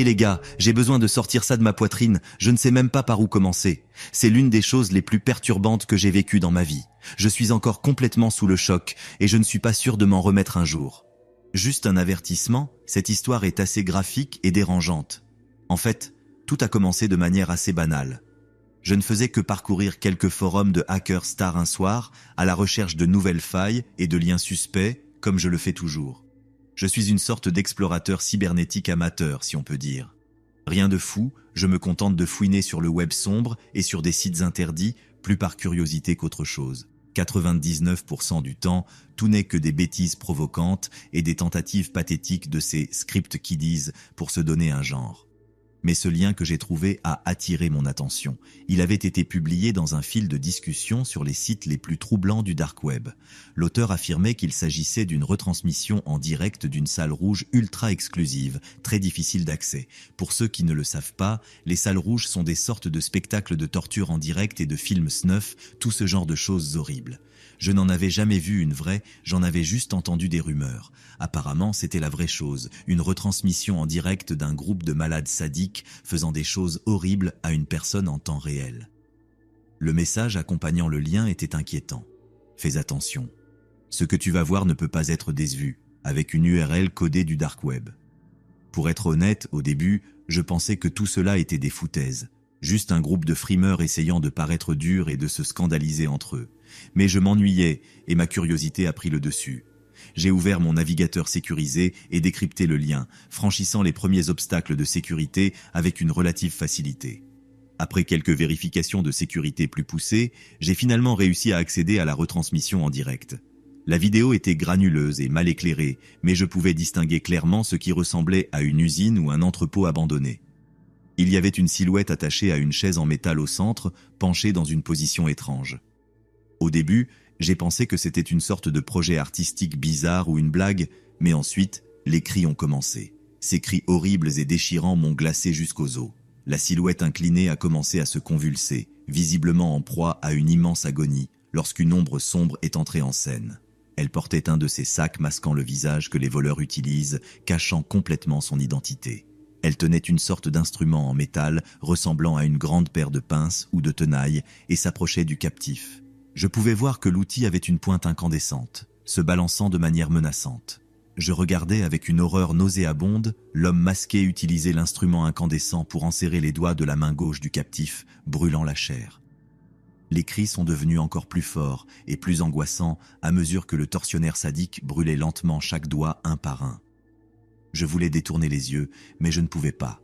Les gars, j'ai besoin de sortir ça de ma poitrine, je ne sais même pas par où commencer. C'est l'une des choses les plus perturbantes que j'ai vécues dans ma vie. Je suis encore complètement sous le choc et je ne suis pas sûr de m'en remettre un jour. Juste un avertissement, cette histoire est assez graphique et dérangeante. En fait, tout a commencé de manière assez banale. Je ne faisais que parcourir quelques forums de hackers stars un soir, à la recherche de nouvelles failles et de liens suspects, comme je le fais toujours. Je suis une sorte d'explorateur cybernétique amateur, si on peut dire. Rien de fou, je me contente de fouiner sur le web sombre et sur des sites interdits, plus par curiosité qu'autre chose. 99% du temps, tout n'est que des bêtises provocantes et des tentatives pathétiques de ces script kiddies pour se donner un genre. Mais ce lien que j'ai trouvé a attiré mon attention. Il avait été publié dans un fil de discussion sur les sites les plus troublants du dark web. L'auteur affirmait qu'il s'agissait d'une retransmission en direct d'une salle rouge ultra exclusive, très difficile d'accès. Pour ceux qui ne le savent pas, les salles rouges sont des sortes de spectacles de torture en direct et de films snuff, tout ce genre de choses horribles. Je n'en avais jamais vu une vraie, j'en avais juste entendu des rumeurs. Apparemment, c'était la vraie chose, une retransmission en direct d'un groupe de malades sadiques faisant des choses horribles à une personne en temps réel. Le message accompagnant le lien était inquiétant. Fais attention. Ce que tu vas voir ne peut pas être déçu, avec une URL codée du dark web. Pour être honnête, au début, je pensais que tout cela était des foutaises. Juste un groupe de frimeurs essayant de paraître durs et de se scandaliser entre eux. Mais je m'ennuyais et ma curiosité a pris le dessus. J'ai ouvert mon navigateur sécurisé et décrypté le lien, franchissant les premiers obstacles de sécurité avec une relative facilité. Après quelques vérifications de sécurité plus poussées, j'ai finalement réussi à accéder à la retransmission en direct. La vidéo était granuleuse et mal éclairée, mais je pouvais distinguer clairement ce qui ressemblait à une usine ou un entrepôt abandonné. Il y avait une silhouette attachée à une chaise en métal au centre, penchée dans une position étrange. Au début, j'ai pensé que c'était une sorte de projet artistique bizarre ou une blague, mais ensuite, les cris ont commencé. Ces cris horribles et déchirants m'ont glacé jusqu'aux os. La silhouette inclinée a commencé à se convulser, visiblement en proie à une immense agonie, lorsqu'une ombre sombre est entrée en scène. Elle portait un de ces sacs masquant le visage que les voleurs utilisent, cachant complètement son identité. Elle tenait une sorte d'instrument en métal ressemblant à une grande paire de pinces ou de tenailles et s'approchait du captif. Je pouvais voir que l'outil avait une pointe incandescente, se balançant de manière menaçante. Je regardais avec une horreur nauséabonde l'homme masqué utiliser l'instrument incandescent pour enserrer les doigts de la main gauche du captif, brûlant la chair. Les cris sont devenus encore plus forts et plus angoissants à mesure que le tortionnaire sadique brûlait lentement chaque doigt un par un. Je voulais détourner les yeux, mais je ne pouvais pas.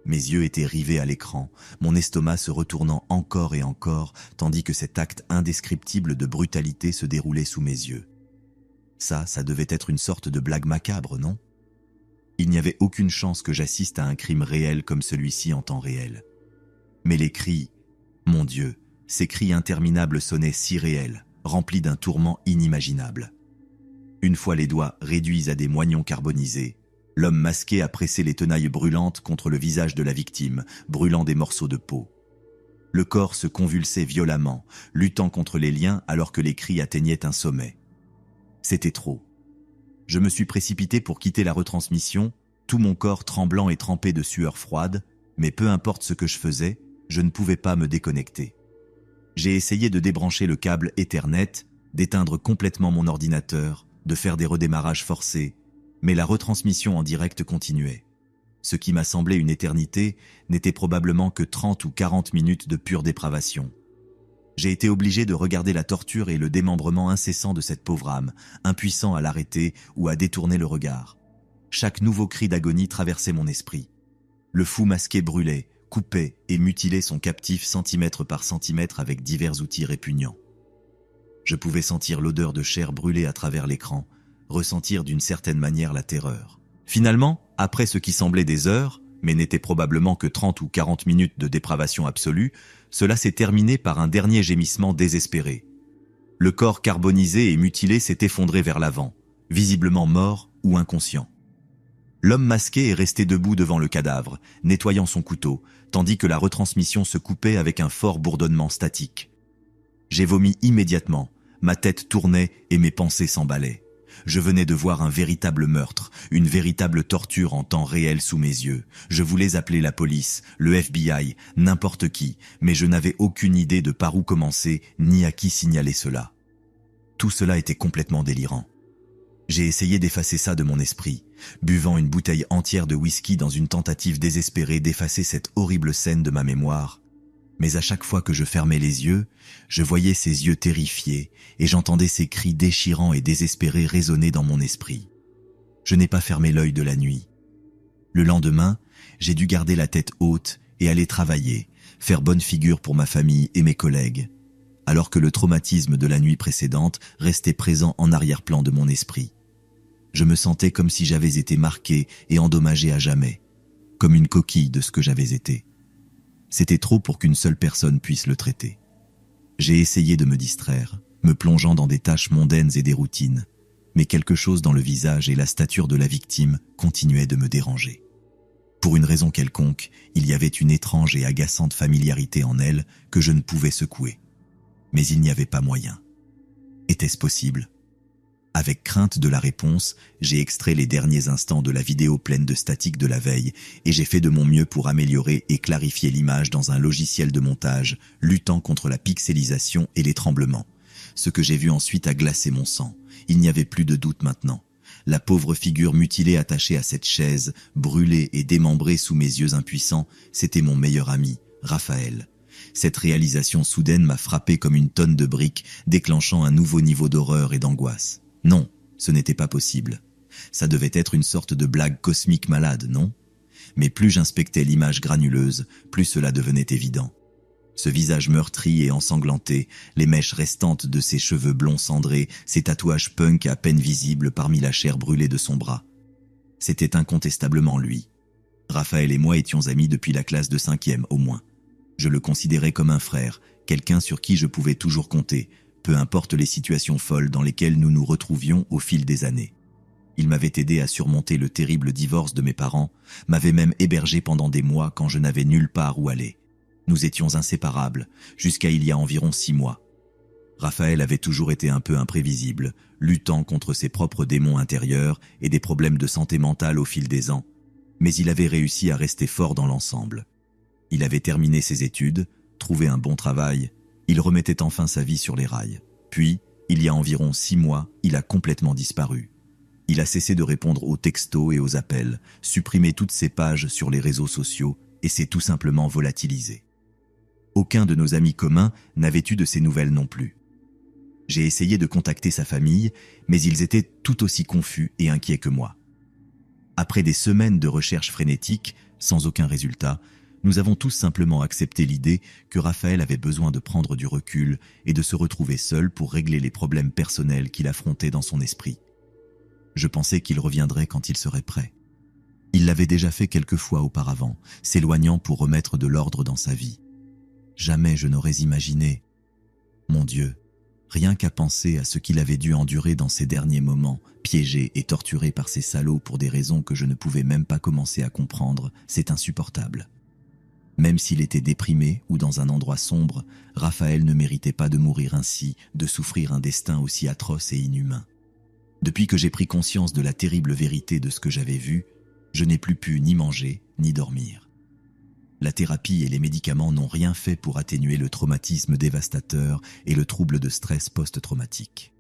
Mes yeux étaient rivés à l'écran, mon estomac se retournant encore et encore, tandis que cet acte indescriptible de brutalité se déroulait sous mes yeux. Ça devait être une sorte de blague macabre, non? Il n'y avait aucune chance que j'assiste à un crime réel comme celui-ci en temps réel. Mais les cris, mon Dieu, ces cris interminables sonnaient si réels, remplis d'un tourment inimaginable. Une fois les doigts réduits à des moignons carbonisés, l'homme masqué a pressé les tenailles brûlantes contre le visage de la victime, brûlant des morceaux de peau. Le corps se convulsait violemment, luttant contre les liens alors que les cris atteignaient un sommet. C'était trop. Je me suis précipité pour quitter la retransmission, tout mon corps tremblant et trempé de sueur froide, mais peu importe ce que je faisais, je ne pouvais pas me déconnecter. J'ai essayé de débrancher le câble Ethernet, d'éteindre complètement mon ordinateur, de faire des redémarrages forcés, mais la retransmission en direct continuait. Ce qui m'a semblé une éternité n'était probablement que 30 ou 40 minutes de pure dépravation. J'ai été obligé de regarder la torture et le démembrement incessant de cette pauvre âme, impuissant à l'arrêter ou à détourner le regard. Chaque nouveau cri d'agonie traversait mon esprit. Le fou masqué brûlait, coupait et mutilait son captif centimètre par centimètre avec divers outils répugnants. Je pouvais sentir l'odeur de chair brûlée à travers l'écran, ressentir d'une certaine manière la terreur. Finalement, après ce qui semblait des heures, mais n'était probablement que 30 ou 40 minutes de dépravation absolue, cela s'est terminé par un dernier gémissement désespéré. Le corps carbonisé et mutilé s'est effondré vers l'avant, visiblement mort ou inconscient. L'homme masqué est resté debout devant le cadavre, nettoyant son couteau, tandis que la retransmission se coupait avec un fort bourdonnement statique. J'ai vomi immédiatement, ma tête tournait et mes pensées s'emballaient. Je venais de voir un véritable meurtre, une véritable torture en temps réel sous mes yeux. Je voulais appeler la police, le FBI, n'importe qui, mais je n'avais aucune idée de par où commencer, ni à qui signaler cela. Tout cela était complètement délirant. J'ai essayé d'effacer ça de mon esprit, buvant une bouteille entière de whisky dans une tentative désespérée d'effacer cette horrible scène de ma mémoire. Mais à chaque fois que je fermais les yeux, je voyais ses yeux terrifiés et j'entendais ses cris déchirants et désespérés résonner dans mon esprit. Je n'ai pas fermé l'œil de la nuit. Le lendemain, j'ai dû garder la tête haute et aller travailler, faire bonne figure pour ma famille et mes collègues, alors que le traumatisme de la nuit précédente restait présent en arrière-plan de mon esprit. Je me sentais comme si j'avais été marqué et endommagé à jamais, comme une coquille de ce que j'avais été. C'était trop pour qu'une seule personne puisse le traiter. J'ai essayé de me distraire, me plongeant dans des tâches mondaines et des routines, mais quelque chose dans le visage et la stature de la victime continuait de me déranger. Pour une raison quelconque, il y avait une étrange et agaçante familiarité en elle que je ne pouvais secouer. Mais il n'y avait pas moyen. Était-ce possible ? Avec crainte de la réponse, j'ai extrait les derniers instants de la vidéo pleine de statique de la veille et j'ai fait de mon mieux pour améliorer et clarifier l'image dans un logiciel de montage, luttant contre la pixelisation et les tremblements. Ce que j'ai vu ensuite a glacé mon sang. Il n'y avait plus de doute maintenant. La pauvre figure mutilée attachée à cette chaise, brûlée et démembrée sous mes yeux impuissants, c'était mon meilleur ami, Raphaël. Cette réalisation soudaine m'a frappé comme une tonne de briques, déclenchant un nouveau niveau d'horreur et d'angoisse. Non, ce n'était pas possible. Ça devait être une sorte de blague cosmique malade, non ? Mais plus j'inspectais l'image granuleuse, plus cela devenait évident. Ce visage meurtri et ensanglanté, les mèches restantes de ses cheveux blonds cendrés, ses tatouages punk à peine visibles parmi la chair brûlée de son bras. C'était incontestablement lui. Raphaël et moi étions amis depuis la classe de 5e au moins. Je le considérais comme un frère, quelqu'un sur qui je pouvais toujours compter, peu importe les situations folles dans lesquelles nous nous retrouvions au fil des années. Il m'avait aidé à surmonter le terrible divorce de mes parents, m'avait même hébergé pendant des mois quand je n'avais nulle part où aller. Nous étions inséparables, jusqu'à il y a environ 6 mois. Raphaël avait toujours été un peu imprévisible, luttant contre ses propres démons intérieurs et des problèmes de santé mentale au fil des ans, mais il avait réussi à rester fort dans l'ensemble. Il avait terminé ses études, trouvé un bon travail, il remettait enfin sa vie sur les rails. Puis, il y a environ 6 mois, il a complètement disparu. Il a cessé de répondre aux textos et aux appels, supprimé toutes ses pages sur les réseaux sociaux et s'est tout simplement volatilisé. Aucun de nos amis communs n'avait eu de ses nouvelles non plus. J'ai essayé de contacter sa famille, mais ils étaient tout aussi confus et inquiets que moi. Après des semaines de recherches frénétiques, sans aucun résultat, nous avons tous simplement accepté l'idée que Raphaël avait besoin de prendre du recul et de se retrouver seul pour régler les problèmes personnels qu'il affrontait dans son esprit. Je pensais qu'il reviendrait quand il serait prêt. Il l'avait déjà fait quelques fois auparavant, s'éloignant pour remettre de l'ordre dans sa vie. Jamais je n'aurais imaginé. Mon Dieu, rien qu'à penser à ce qu'il avait dû endurer dans ces derniers moments, piégé et torturé par ces salauds pour des raisons que je ne pouvais même pas commencer à comprendre, c'est insupportable. Même s'il était déprimé ou dans un endroit sombre, Raphaël ne méritait pas de mourir ainsi, de souffrir un destin aussi atroce et inhumain. Depuis que j'ai pris conscience de la terrible vérité de ce que j'avais vu, je n'ai plus pu ni manger, ni dormir. La thérapie et les médicaments n'ont rien fait pour atténuer le traumatisme dévastateur et le trouble de stress post-traumatique.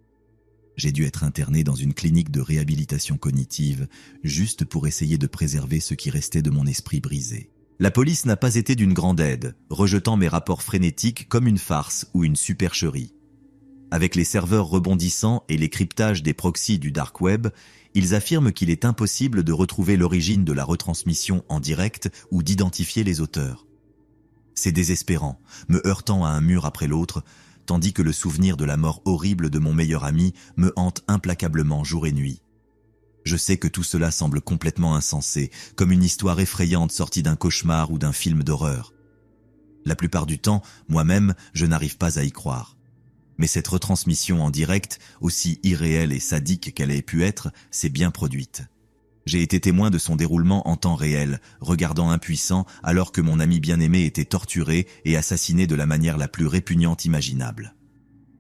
J'ai dû être interné dans une clinique de réhabilitation cognitive, juste pour essayer de préserver ce qui restait de mon esprit brisé. La police n'a pas été d'une grande aide, rejetant mes rapports frénétiques comme une farce ou une supercherie. Avec les serveurs rebondissants et les cryptages des proxys du dark web, ils affirment qu'il est impossible de retrouver l'origine de la retransmission en direct ou d'identifier les auteurs. C'est désespérant, me heurtant à un mur après l'autre, tandis que le souvenir de la mort horrible de mon meilleur ami me hante implacablement jour et nuit. Je sais que tout cela semble complètement insensé, comme une histoire effrayante sortie d'un cauchemar ou d'un film d'horreur. La plupart du temps, moi-même, je n'arrive pas à y croire. Mais cette retransmission en direct, aussi irréelle et sadique qu'elle ait pu être, s'est bien produite. J'ai été témoin de son déroulement en temps réel, regardant impuissant alors que mon ami bien-aimé était torturé et assassiné de la manière la plus répugnante imaginable.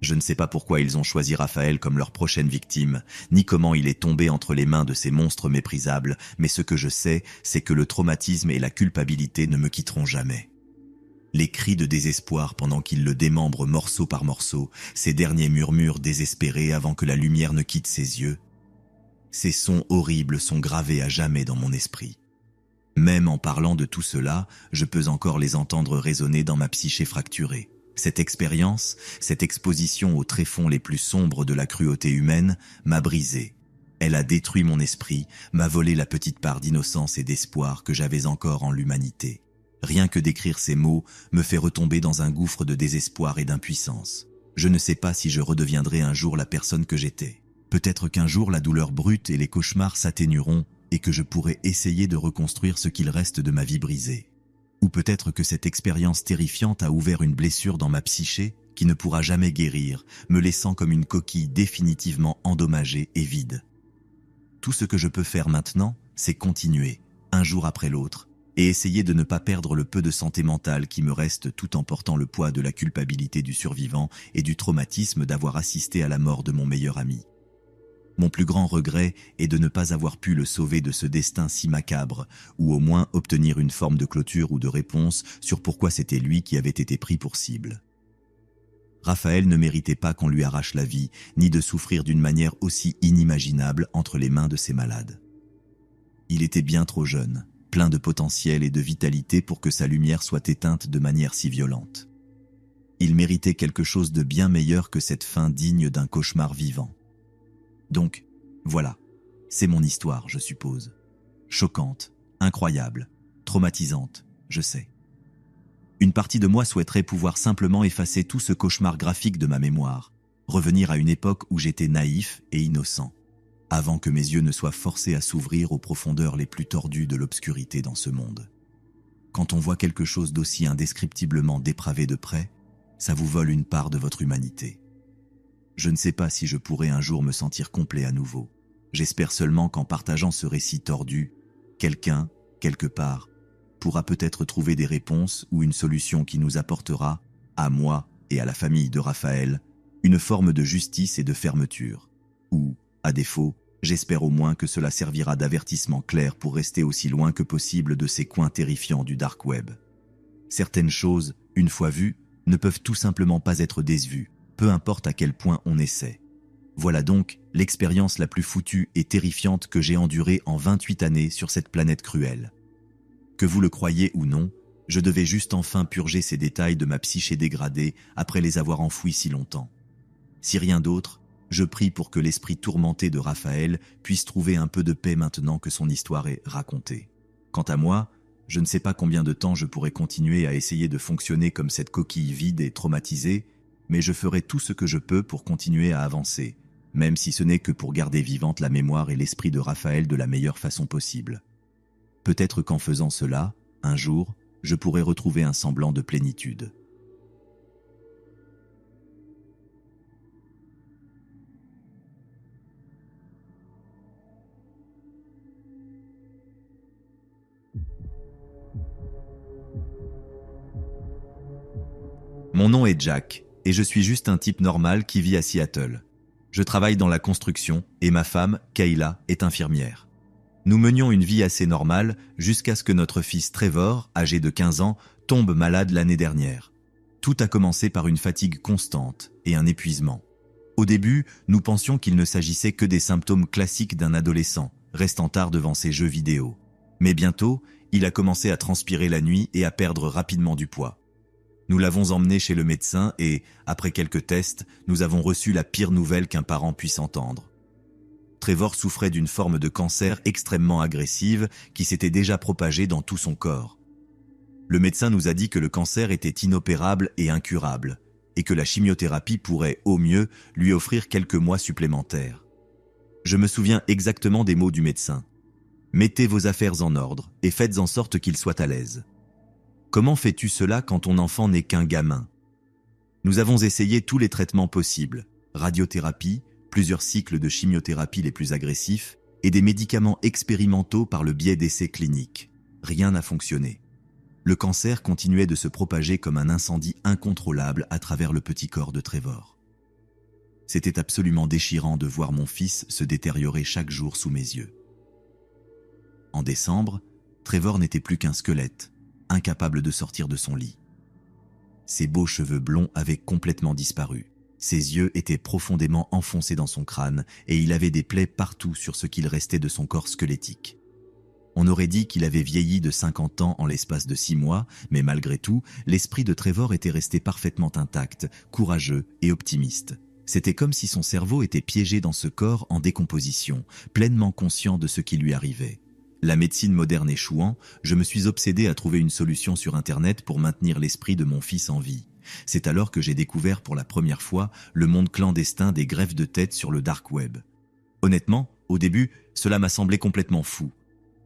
Je ne sais pas pourquoi ils ont choisi Raphaël comme leur prochaine victime, ni comment il est tombé entre les mains de ces monstres méprisables, mais ce que je sais, c'est que le traumatisme et la culpabilité ne me quitteront jamais. Les cris de désespoir pendant qu'il le démembre morceau par morceau, ces derniers murmures désespérés avant que la lumière ne quitte ses yeux, ces sons horribles sont gravés à jamais dans mon esprit. Même en parlant de tout cela, je peux encore les entendre résonner dans ma psyché fracturée. Cette expérience, cette exposition aux tréfonds les plus sombres de la cruauté humaine, m'a brisé. Elle a détruit mon esprit, m'a volé la petite part d'innocence et d'espoir que j'avais encore en l'humanité. Rien que d'écrire ces mots me fait retomber dans un gouffre de désespoir et d'impuissance. Je ne sais pas si je redeviendrai un jour la personne que j'étais. Peut-être qu'un jour la douleur brute et les cauchemars s'atténueront et que je pourrai essayer de reconstruire ce qu'il reste de ma vie brisée. Ou peut-être que cette expérience terrifiante a ouvert une blessure dans ma psyché qui ne pourra jamais guérir, me laissant comme une coquille définitivement endommagée et vide. Tout ce que je peux faire maintenant, c'est continuer, un jour après l'autre, et essayer de ne pas perdre le peu de santé mentale qui me reste tout en portant le poids de la culpabilité du survivant et du traumatisme d'avoir assisté à la mort de mon meilleur ami. Mon plus grand regret est de ne pas avoir pu le sauver de ce destin si macabre, ou au moins obtenir une forme de clôture ou de réponse sur pourquoi c'était lui qui avait été pris pour cible. Raphaël ne méritait pas qu'on lui arrache la vie, ni de souffrir d'une manière aussi inimaginable entre les mains de ces malades. Il était bien trop jeune, plein de potentiel et de vitalité pour que sa lumière soit éteinte de manière si violente. Il méritait quelque chose de bien meilleur que cette fin digne d'un cauchemar vivant. Donc, voilà, c'est mon histoire, je suppose. Choquante, incroyable, traumatisante, je sais. Une partie de moi souhaiterait pouvoir simplement effacer tout ce cauchemar graphique de ma mémoire, revenir à une époque où j'étais naïf et innocent, avant que mes yeux ne soient forcés à s'ouvrir aux profondeurs les plus tordues de l'obscurité dans ce monde. Quand on voit quelque chose d'aussi indescriptiblement dépravé de près, ça vous vole une part de votre humanité. Je ne sais pas si je pourrai un jour me sentir complet à nouveau. J'espère seulement qu'en partageant ce récit tordu, quelqu'un, quelque part, pourra peut-être trouver des réponses ou une solution qui nous apportera, à moi et à la famille de Raphaël, une forme de justice et de fermeture. Ou, à défaut, j'espère au moins que cela servira d'avertissement clair pour rester aussi loin que possible de ces coins terrifiants du dark web. Certaines choses, une fois vues, ne peuvent tout simplement pas être dévues, peu importe à quel point on essaie. Voilà donc l'expérience la plus foutue et terrifiante que j'ai endurée en 28 années sur cette planète cruelle. Que vous le croyez ou non, je devais juste enfin purger ces détails de ma psyché dégradée après les avoir enfouis si longtemps. Si rien d'autre, je prie pour que l'esprit tourmenté de Raphaël puisse trouver un peu de paix maintenant que son histoire est racontée. Quant à moi, je ne sais pas combien de temps je pourrai continuer à essayer de fonctionner comme cette coquille vide et traumatisée, mais je ferai tout ce que je peux pour continuer à avancer, même si ce n'est que pour garder vivante la mémoire et l'esprit de Raphaël de la meilleure façon possible. Peut-être qu'en faisant cela, un jour, je pourrai retrouver un semblant de plénitude. Mon nom est Jack, et je suis juste un type normal qui vit à Seattle. Je travaille dans la construction, et ma femme, Kayla, est infirmière. Nous menions une vie assez normale jusqu'à ce que notre fils Trevor, âgé de 15 ans, tombe malade l'année dernière. Tout a commencé par une fatigue constante et un épuisement. Au début, nous pensions qu'il ne s'agissait que des symptômes classiques d'un adolescent, restant tard devant ses jeux vidéo. Mais bientôt, il a commencé à transpirer la nuit et à perdre rapidement du poids. Nous l'avons emmené chez le médecin et, après quelques tests, nous avons reçu la pire nouvelle qu'un parent puisse entendre. Trevor souffrait d'une forme de cancer extrêmement agressive qui s'était déjà propagée dans tout son corps. Le médecin nous a dit que le cancer était inopérable et incurable, et que la chimiothérapie pourrait, au mieux, lui offrir quelques mois supplémentaires. Je me souviens exactement des mots du médecin. « Mettez vos affaires en ordre et faites en sorte qu'il soit à l'aise. » Comment fais-tu cela quand ton enfant n'est qu'un gamin? Nous avons essayé tous les traitements possibles, radiothérapie, plusieurs cycles de chimiothérapie les plus agressifs et des médicaments expérimentaux par le biais d'essais cliniques. Rien n'a fonctionné. Le cancer continuait de se propager comme un incendie incontrôlable à travers le petit corps de Trevor. C'était absolument déchirant de voir mon fils se détériorer chaque jour sous mes yeux. En décembre, Trevor n'était plus qu'un squelette, incapable de sortir de son lit. Ses beaux cheveux blonds avaient complètement disparu. Ses yeux étaient profondément enfoncés dans son crâne et il avait des plaies partout sur ce qu'il restait de son corps squelettique. On aurait dit qu'il avait vieilli de 50 ans en l'espace de 6 mois, mais malgré tout, l'esprit de Trevor était resté parfaitement intact, courageux et optimiste. C'était comme si son cerveau était piégé dans ce corps en décomposition, pleinement conscient de ce qui lui arrivait. La médecine moderne échouant, je me suis obsédé à trouver une solution sur Internet pour maintenir l'esprit de mon fils en vie. C'est alors que j'ai découvert pour la première fois le monde clandestin des greffes de tête sur le dark web. Honnêtement, au début, cela m'a semblé complètement fou.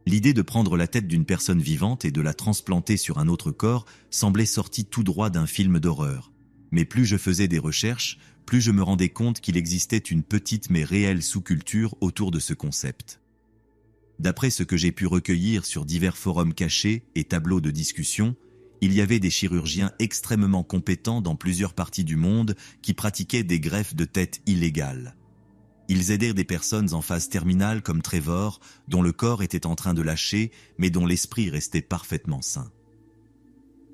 L'idée de prendre la tête d'une personne vivante et de la transplanter sur un autre corps semblait sortie tout droit d'un film d'horreur. Mais plus je faisais des recherches, plus je me rendais compte qu'il existait une petite mais réelle sous-culture autour de ce concept. D'après ce que j'ai pu recueillir sur divers forums cachés et tableaux de discussion, il y avait des chirurgiens extrêmement compétents dans plusieurs parties du monde qui pratiquaient des greffes de tête illégales. Ils aidèrent des personnes en phase terminale comme Trevor, dont le corps était en train de lâcher, mais dont l'esprit restait parfaitement sain.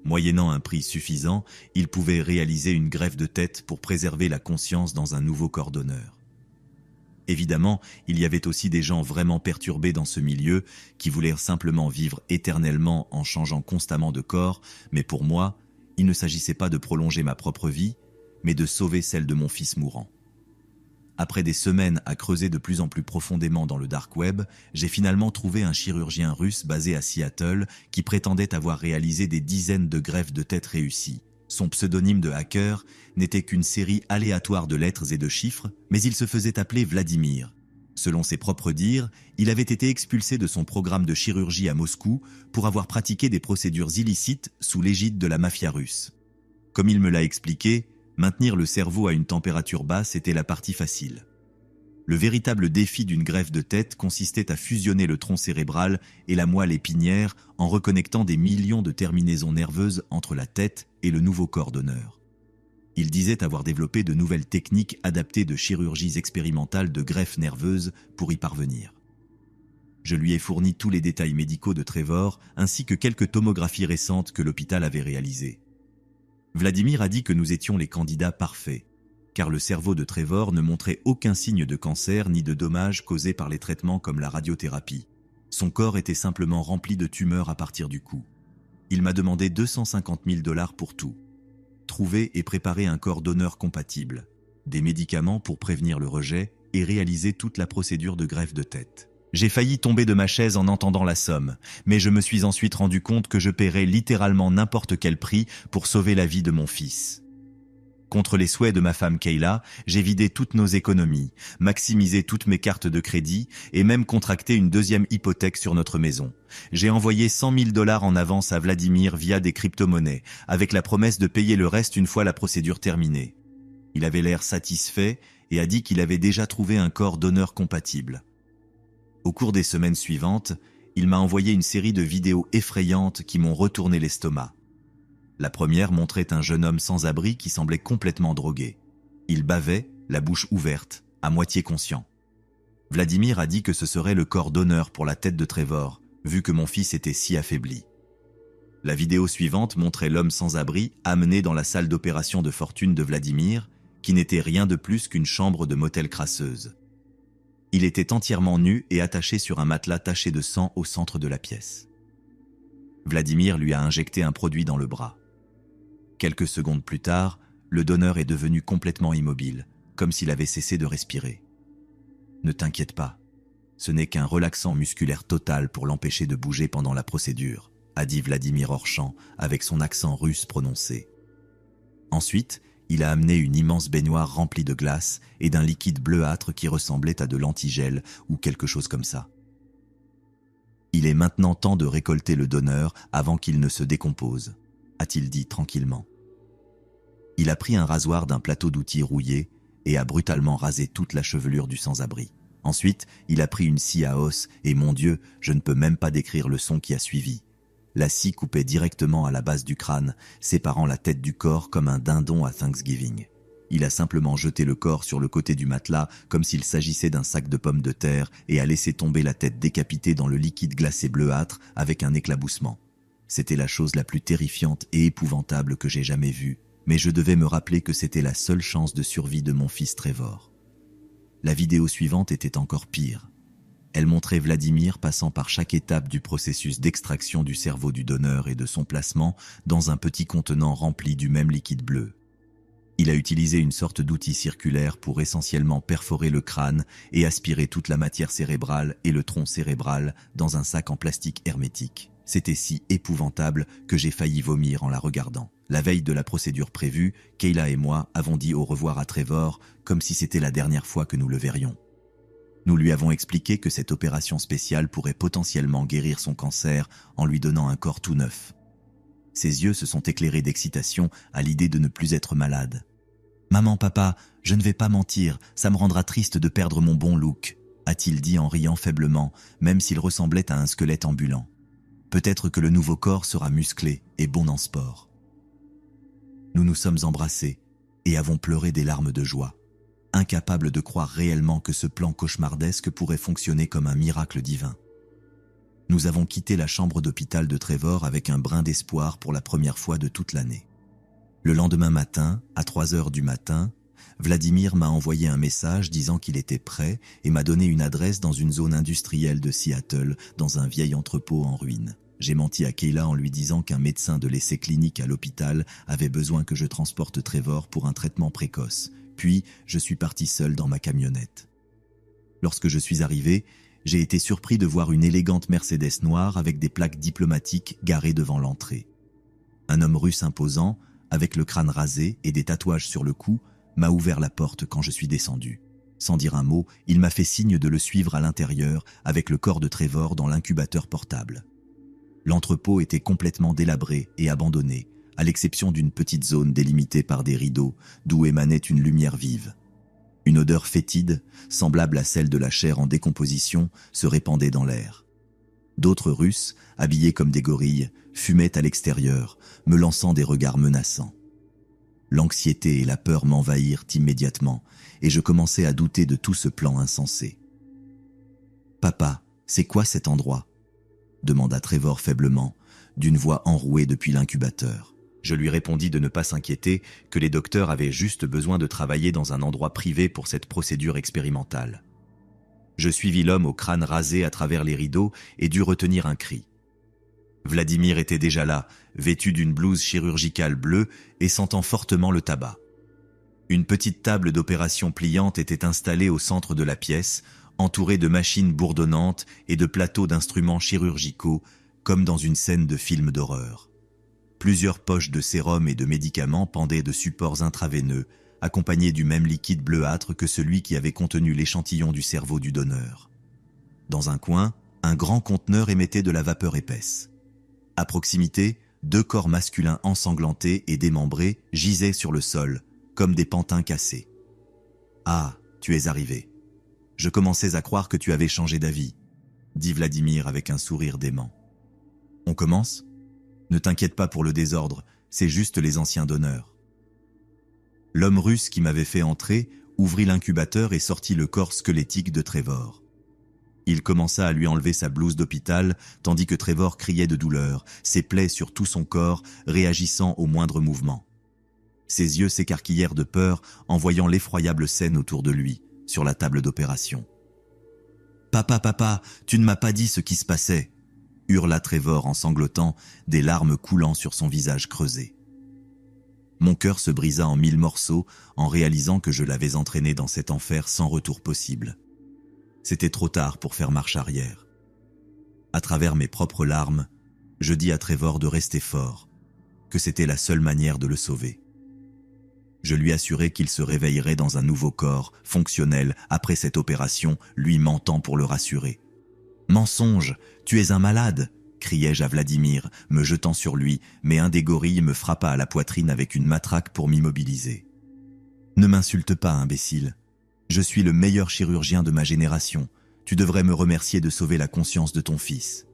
Moyennant un prix suffisant, ils pouvaient réaliser une greffe de tête pour préserver la conscience dans un nouveau corps d'honneur. Évidemment, il y avait aussi des gens vraiment perturbés dans ce milieu qui voulaient simplement vivre éternellement en changeant constamment de corps, mais pour moi, il ne s'agissait pas de prolonger ma propre vie, mais de sauver celle de mon fils mourant. Après des semaines à creuser de plus en plus profondément dans le dark web, j'ai finalement trouvé un chirurgien russe basé à Seattle qui prétendait avoir réalisé des dizaines de greffes de tête réussies. Son pseudonyme de hacker n'était qu'une série aléatoire de lettres et de chiffres, mais il se faisait appeler Vladimir. Selon ses propres dires, il avait été expulsé de son programme de chirurgie à Moscou pour avoir pratiqué des procédures illicites sous l'égide de la mafia russe. Comme il me l'a expliqué, maintenir le cerveau à une température basse était la partie facile. Le véritable défi d'une greffe de tête consistait à fusionner le tronc cérébral et la moelle épinière en reconnectant des millions de terminaisons nerveuses entre la tête et le nouveau corps d'honneur. Il disait avoir développé de nouvelles techniques adaptées de chirurgies expérimentales de greffe nerveuse pour y parvenir. Je lui ai fourni tous les détails médicaux de Trevor ainsi que quelques tomographies récentes que l'hôpital avait réalisées. Vladimir a dit que nous étions les candidats parfaits, car le cerveau de Trevor ne montrait aucun signe de cancer ni de dommages causés par les traitements comme la radiothérapie. Son corps était simplement rempli de tumeurs à partir du cou. Il m'a demandé 250 000 $ pour tout. Trouver et préparer un corps d'honneur compatible, des médicaments pour prévenir le rejet et réaliser toute la procédure de greffe de tête. J'ai failli tomber de ma chaise en entendant la somme, mais je me suis ensuite rendu compte que je paierais littéralement n'importe quel prix pour sauver la vie de mon fils. Contre les souhaits de ma femme Kayla, j'ai vidé toutes nos économies, maximisé toutes mes cartes de crédit et même contracté une deuxième hypothèque sur notre maison. J'ai envoyé 100 000 $ en avance à Vladimir via des crypto-monnaies, avec la promesse de payer le reste une fois la procédure terminée. Il avait l'air satisfait et a dit qu'il avait déjà trouvé un corps d'honneur compatible. Au cours des semaines suivantes, il m'a envoyé une série de vidéos effrayantes qui m'ont retourné l'estomac. La première montrait un jeune homme sans abri qui semblait complètement drogué. Il bavait, la bouche ouverte, à moitié conscient. Vladimir a dit que ce serait le corps d'honneur pour la tête de Trevor, vu que mon fils était si affaibli. La vidéo suivante montrait l'homme sans abri amené dans la salle d'opération de fortune de Vladimir, qui n'était rien de plus qu'une chambre de motel crasseuse. Il était entièrement nu et attaché sur un matelas taché de sang au centre de la pièce. Vladimir lui a injecté un produit dans le bras. Quelques secondes plus tard, le donneur est devenu complètement immobile, comme s'il avait cessé de respirer. « Ne t'inquiète pas, ce n'est qu'un relaxant musculaire total pour l'empêcher de bouger pendant la procédure », a dit Vladimir hors champ avec son accent russe prononcé. Ensuite, il a amené une immense baignoire remplie de glace et d'un liquide bleuâtre qui ressemblait à de l'antigel ou quelque chose comme ça. Il est maintenant temps de récolter le donneur avant qu'il ne se décompose, a-t-il dit tranquillement. Il a pris un rasoir d'un plateau d'outils rouillé et a brutalement rasé toute la chevelure du sans-abri. Ensuite, il a pris une scie à os et mon Dieu, je ne peux même pas décrire le son qui a suivi. La scie coupait directement à la base du crâne, séparant la tête du corps comme un dindon à Thanksgiving. Il a simplement jeté le corps sur le côté du matelas comme s'il s'agissait d'un sac de pommes de terre et a laissé tomber la tête décapitée dans le liquide glacé bleuâtre avec un éclaboussement. C'était la chose la plus terrifiante et épouvantable que j'ai jamais vue, mais je devais me rappeler que c'était la seule chance de survie de mon fils Trevor. La vidéo suivante était encore pire. Elle montrait Vladimir passant par chaque étape du processus d'extraction du cerveau du donneur et de son placement dans un petit contenant rempli du même liquide bleu. Il a utilisé une sorte d'outil circulaire pour essentiellement perforer le crâne et aspirer toute la matière cérébrale et le tronc cérébral dans un sac en plastique hermétique. C'était si épouvantable que j'ai failli vomir en la regardant. La veille de la procédure prévue, Kayla et moi avons dit au revoir à Trevor comme si c'était la dernière fois que nous le verrions. Nous lui avons expliqué que cette opération spéciale pourrait potentiellement guérir son cancer en lui donnant un corps tout neuf. Ses yeux se sont éclairés d'excitation à l'idée de ne plus être malade. « Maman, papa, je ne vais pas mentir, ça me rendra triste de perdre mon bon look », a-t-il dit en riant faiblement, même s'il ressemblait à un squelette ambulant. Peut-être que le nouveau corps sera musclé et bon en sport. Nous nous sommes embrassés et avons pleuré des larmes de joie, incapables de croire réellement que ce plan cauchemardesque pourrait fonctionner comme un miracle divin. Nous avons quitté la chambre d'hôpital de Trevor avec un brin d'espoir pour la première fois de toute l'année. Le lendemain matin, à 3 heures du matin, Vladimir m'a envoyé un message disant qu'il était prêt et m'a donné une adresse dans une zone industrielle de Seattle, dans un vieil entrepôt en ruine. J'ai menti à Kayla en lui disant qu'un médecin de l'essai clinique à l'hôpital avait besoin que je transporte Trevor pour un traitement précoce. Puis, je suis parti seul dans ma camionnette. Lorsque je suis arrivé, j'ai été surpris de voir une élégante Mercedes noire avec des plaques diplomatiques garées devant l'entrée. Un homme russe imposant, avec le crâne rasé et des tatouages sur le cou, m'a ouvert la porte quand je suis descendu. Sans dire un mot, il m'a fait signe de le suivre à l'intérieur avec le corps de Trevor dans l'incubateur portable. L'entrepôt était complètement délabré et abandonné, à l'exception d'une petite zone délimitée par des rideaux d'où émanait une lumière vive. Une odeur fétide, semblable à celle de la chair en décomposition, se répandait dans l'air. D'autres Russes, habillés comme des gorilles, fumaient à l'extérieur, me lançant des regards menaçants. L'anxiété et la peur m'envahirent immédiatement, et je commençais à douter de tout ce plan insensé. « Papa, c'est quoi cet endroit ?» demanda Trevor faiblement, d'une voix enrouée depuis l'incubateur. Je lui répondis de ne pas s'inquiéter, que les docteurs avaient juste besoin de travailler dans un endroit privé pour cette procédure expérimentale. Je suivis l'homme au crâne rasé à travers les rideaux et dus retenir un cri. Vladimir était déjà là, vêtu d'une blouse chirurgicale bleue et sentant fortement le tabac. Une petite table d'opération pliante était installée au centre de la pièce, entourée de machines bourdonnantes et de plateaux d'instruments chirurgicaux, comme dans une scène de film d'horreur. Plusieurs poches de sérum et de médicaments pendaient de supports intraveineux, accompagnés du même liquide bleuâtre que celui qui avait contenu l'échantillon du cerveau du donneur. Dans un coin, un grand conteneur émettait de la vapeur épaisse. À proximité, 2 corps masculins ensanglantés et démembrés gisaient sur le sol, comme des pantins cassés. « Ah, tu es arrivé. Je commençais à croire que tu avais changé d'avis, » dit Vladimir avec un sourire dément. « On commence ? Ne t'inquiète pas pour le désordre, c'est juste les anciens donneurs. » L'homme russe qui m'avait fait entrer ouvrit l'incubateur et sortit le corps squelettique de Trevor. Il commença à lui enlever sa blouse d'hôpital, tandis que Trevor criait de douleur, ses plaies sur tout son corps réagissant au moindre mouvement. Ses yeux s'écarquillèrent de peur en voyant l'effroyable scène autour de lui, sur la table d'opération. « Papa, papa, tu ne m'as pas dit ce qui se passait !» hurla Trevor en sanglotant, des larmes coulant sur son visage creusé. Mon cœur se brisa en 1000 morceaux en réalisant que je l'avais entraîné dans cet enfer sans retour possible. C'était trop tard pour faire marche arrière. À travers mes propres larmes, je dis à Trevor de rester fort, que c'était la seule manière de le sauver. Je lui assurai qu'il se réveillerait dans un nouveau corps, fonctionnel, après cette opération, lui mentant pour le rassurer. « Mensonge, tu es un malade !» criai-je à Vladimir, me jetant sur lui, mais un des gorilles me frappa à la poitrine avec une matraque pour m'immobiliser. « Ne m'insulte pas, imbécile. Je suis le meilleur chirurgien de ma génération. Tu devrais me remercier de sauver la conscience de ton fils.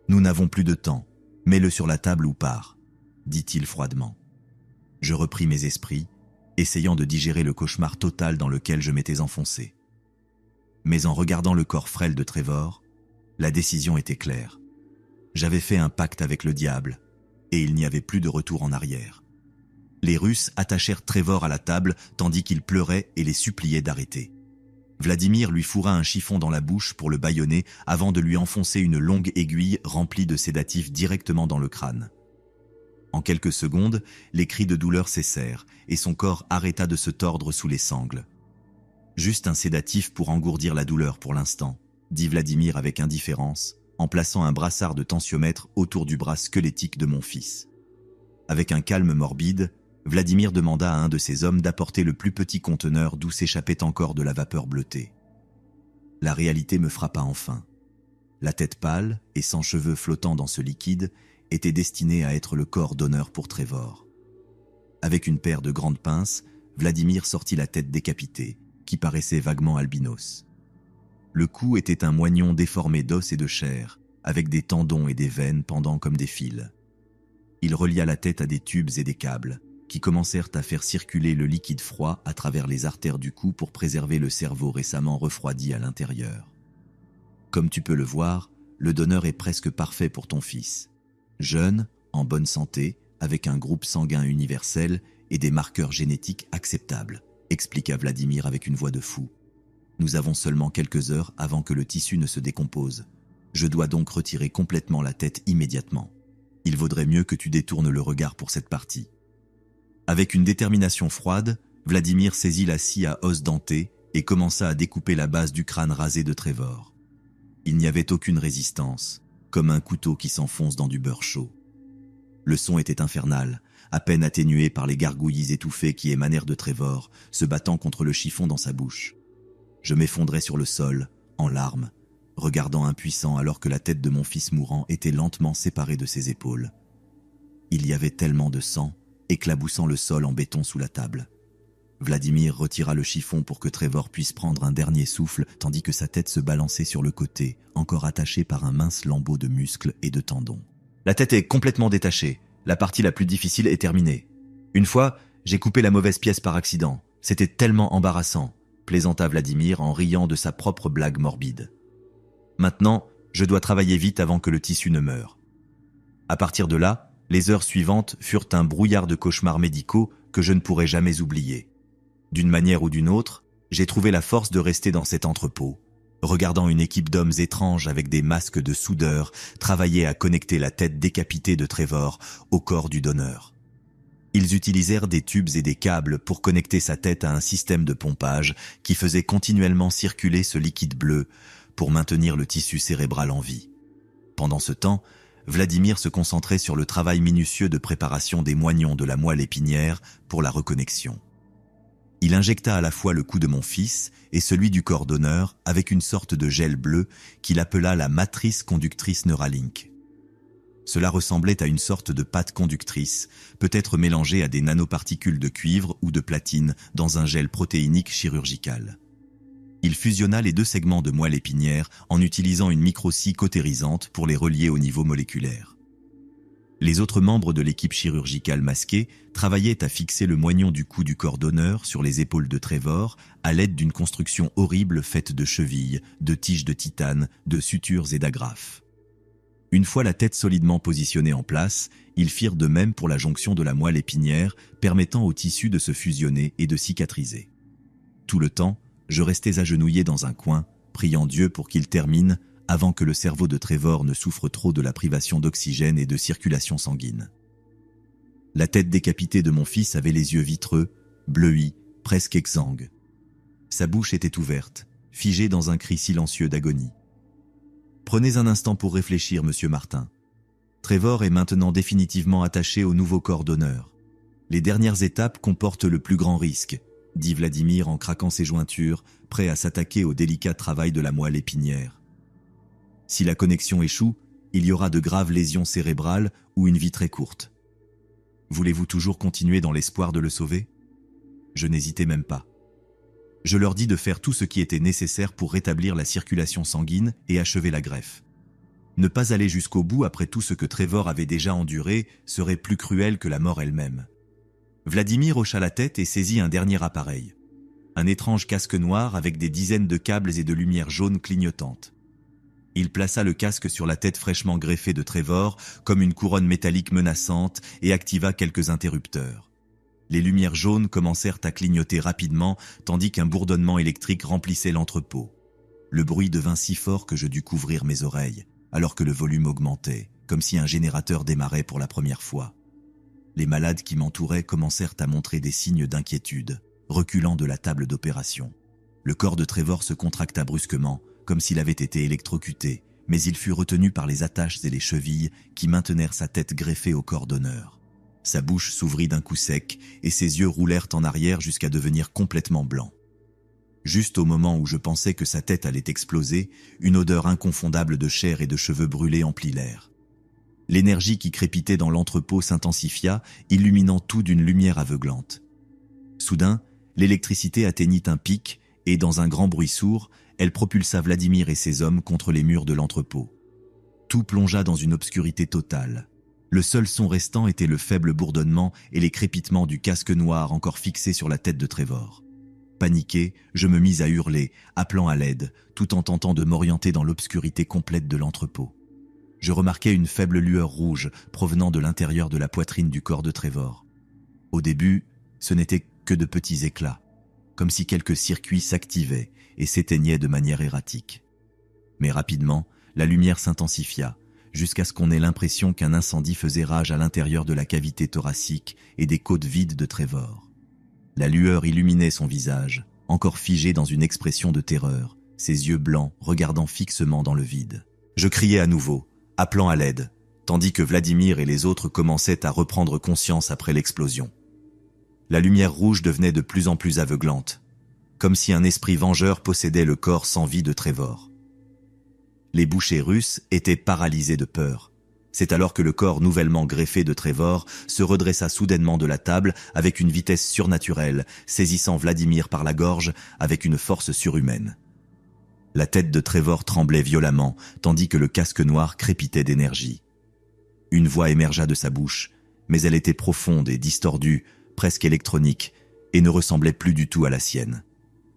Nous n'avons plus de temps. Mets-le sur la table ou pars, dit-il froidement. Je repris mes esprits essayant de digérer le cauchemar total dans lequel je m'étais enfoncé. Mais en regardant le corps frêle de Trevor, la décision était claire. J'avais fait un pacte avec le diable, et il n'y avait plus de retour en arrière. Les Russes attachèrent Trevor à la table tandis qu'il pleurait et les suppliait d'arrêter. Vladimir lui fourra un chiffon dans la bouche pour le bâillonner avant de lui enfoncer une longue aiguille remplie de sédatifs directement dans le crâne. En quelques secondes, les cris de douleur cessèrent et son corps arrêta de se tordre sous les sangles. « Juste un sédatif pour engourdir la douleur pour l'instant », dit Vladimir avec indifférence, en plaçant un brassard de tensiomètre autour du bras squelettique de mon fils. Avec un calme morbide, Vladimir demanda à un de ses hommes d'apporter le plus petit conteneur d'où s'échappait encore de la vapeur bleutée. La réalité me frappa enfin. La tête pâle et sans cheveux flottant dans ce liquide était destinée à être le corps d'honneur pour Trevor. Avec une paire de grandes pinces, Vladimir sortit la tête décapitée, qui paraissait vaguement albinos. Le cou était un moignon déformé d'os et de chair, avec des tendons et des veines pendant comme des fils. Il relia la tête à des tubes et des câbles, qui commencèrent à faire circuler le liquide froid à travers les artères du cou pour préserver le cerveau récemment refroidi à l'intérieur. Comme tu peux le voir, le donneur est presque parfait pour ton fils. Jeune, en bonne santé, avec un groupe sanguin universel et des marqueurs génétiques acceptables, expliqua Vladimir avec une voix de fou. Nous avons seulement quelques heures avant que le tissu ne se décompose. Je dois donc retirer complètement la tête immédiatement. Il vaudrait mieux que tu détournes le regard pour cette partie. Avec une détermination froide, Vladimir saisit la scie à os denté et commença à découper la base du crâne rasé de Trevor. Il n'y avait aucune résistance, comme un couteau qui s'enfonce dans du beurre chaud. Le son était infernal, à peine atténué par les gargouillis étouffés qui émanèrent de Trevor, se battant contre le chiffon dans sa bouche. Je m'effondrais sur le sol, en larmes, regardant impuissant alors que la tête de mon fils mourant était lentement séparée de ses épaules. Il y avait tellement de sang, éclaboussant le sol en béton sous la table. Vladimir retira le chiffon pour que Trevor puisse prendre un dernier souffle tandis que sa tête se balançait sur le côté, encore attachée par un mince lambeau de muscles et de tendons. La tête est complètement détachée. La partie la plus difficile est terminée. Une fois, j'ai coupé la mauvaise pièce par accident. C'était tellement embarrassant, plaisanta Vladimir en riant de sa propre blague morbide. Maintenant, je dois travailler vite avant que le tissu ne meure. À partir de là, les heures suivantes furent un brouillard de cauchemars médicaux que je ne pourrai jamais oublier. D'une manière ou d'une autre, j'ai trouvé la force de rester dans cet entrepôt, regardant une équipe d'hommes étranges avec des masques de soudeurs travailler à connecter la tête décapitée de Trevor au corps du donneur. Ils utilisèrent des tubes et des câbles pour connecter sa tête à un système de pompage qui faisait continuellement circuler ce liquide bleu pour maintenir le tissu cérébral en vie. Pendant ce temps, Vladimir se concentrait sur le travail minutieux de préparation des moignons de la moelle épinière pour la reconnexion. Il injecta à la fois le cou de mon fils et celui du corps d'honneur avec une sorte de gel bleu qu'il appela la matrice conductrice Neuralink. Cela ressemblait à une sorte de pâte conductrice, peut-être mélangée à des nanoparticules de cuivre ou de platine dans un gel protéinique chirurgical. Il fusionna les deux segments de moelle épinière en utilisant une micro-scie cautérisante pour les relier au niveau moléculaire. Les autres membres de l'équipe chirurgicale masquée travaillaient à fixer le moignon du cou du corps d'honneur sur les épaules de Trevor à l'aide d'une construction horrible faite de chevilles, de tiges de titane, de sutures et d'agrafes. Une fois la tête solidement positionnée en place, ils firent de même pour la jonction de la moelle épinière, permettant au tissu de se fusionner et de cicatriser. Tout le temps, je restais agenouillé dans un coin, priant Dieu pour qu'il termine avant que le cerveau de Trevor ne souffre trop de la privation d'oxygène et de circulation sanguine. La tête décapitée de mon fils avait les yeux vitreux, bleuis, presque exsangues. Sa bouche était ouverte, figée dans un cri silencieux d'agonie. Prenez un instant pour réfléchir, monsieur Martin. Trevor est maintenant définitivement attaché au nouveau corps d'honneur. Les dernières étapes comportent le plus grand risque, dit Vladimir en craquant ses jointures, prêt à s'attaquer au délicat travail de la moelle épinière. Si la connexion échoue, il y aura de graves lésions cérébrales ou une vie très courte. Voulez-vous toujours continuer dans l'espoir de le sauver ? Je n'hésitais même pas. Je leur dis de faire tout ce qui était nécessaire pour rétablir la circulation sanguine et achever la greffe. Ne pas aller jusqu'au bout après tout ce que Trevor avait déjà enduré serait plus cruel que la mort elle-même. Vladimir hocha la tête et saisit un dernier appareil. Un étrange casque noir avec des dizaines de câbles et de lumières jaunes clignotantes. Il plaça le casque sur la tête fraîchement greffée de Trevor, comme une couronne métallique menaçante, et activa quelques interrupteurs. Les lumières jaunes commencèrent à clignoter rapidement, tandis qu'un bourdonnement électrique remplissait l'entrepôt. Le bruit devint si fort que je dus couvrir mes oreilles, alors que le volume augmentait, comme si un générateur démarrait pour la première fois. Les malades qui m'entouraient commencèrent à montrer des signes d'inquiétude, reculant de la table d'opération. Le corps de Trevor se contracta brusquement, comme s'il avait été électrocuté, mais il fut retenu par les attaches et les chevilles qui maintenèrent sa tête greffée au corps d'honneur. Sa bouche s'ouvrit d'un coup sec et ses yeux roulèrent en arrière jusqu'à devenir complètement blancs. Juste au moment où je pensais que sa tête allait exploser, une odeur inconfondable de chair et de cheveux brûlés emplit l'air. L'énergie qui crépitait dans l'entrepôt s'intensifia, illuminant tout d'une lumière aveuglante. Soudain, l'électricité atteignit un pic et, dans un grand bruit sourd, elle propulsa Vladimir et ses hommes contre les murs de l'entrepôt. Tout plongea dans une obscurité totale. Le seul son restant était le faible bourdonnement et les crépitements du casque noir encore fixé sur la tête de Trevor. Paniqué, je me mis à hurler, appelant à l'aide, tout en tentant de m'orienter dans l'obscurité complète de l'entrepôt. Je remarquai une faible lueur rouge provenant de l'intérieur de la poitrine du corps de Trevor. Au début, ce n'était que de petits éclats, comme si quelques circuits s'activaient et s'éteignaient de manière erratique. Mais rapidement, la lumière s'intensifia, jusqu'à ce qu'on ait l'impression qu'un incendie faisait rage à l'intérieur de la cavité thoracique et des côtes vides de Trevor. La lueur illuminait son visage, encore figé dans une expression de terreur, ses yeux blancs regardant fixement dans le vide. Je criai à nouveau, appelant à l'aide, tandis que Vladimir et les autres commençaient à reprendre conscience après l'explosion. La lumière rouge devenait de plus en plus aveuglante, comme si un esprit vengeur possédait le corps sans vie de Trevor. Les bouchers russes étaient paralysés de peur. C'est alors que le corps nouvellement greffé de Trevor se redressa soudainement de la table avec une vitesse surnaturelle, saisissant Vladimir par la gorge avec une force surhumaine. La tête de Trevor tremblait violemment, tandis que le casque noir crépitait d'énergie. Une voix émergea de sa bouche, mais elle était profonde et distordue, presque électronique, et ne ressemblait plus du tout à la sienne.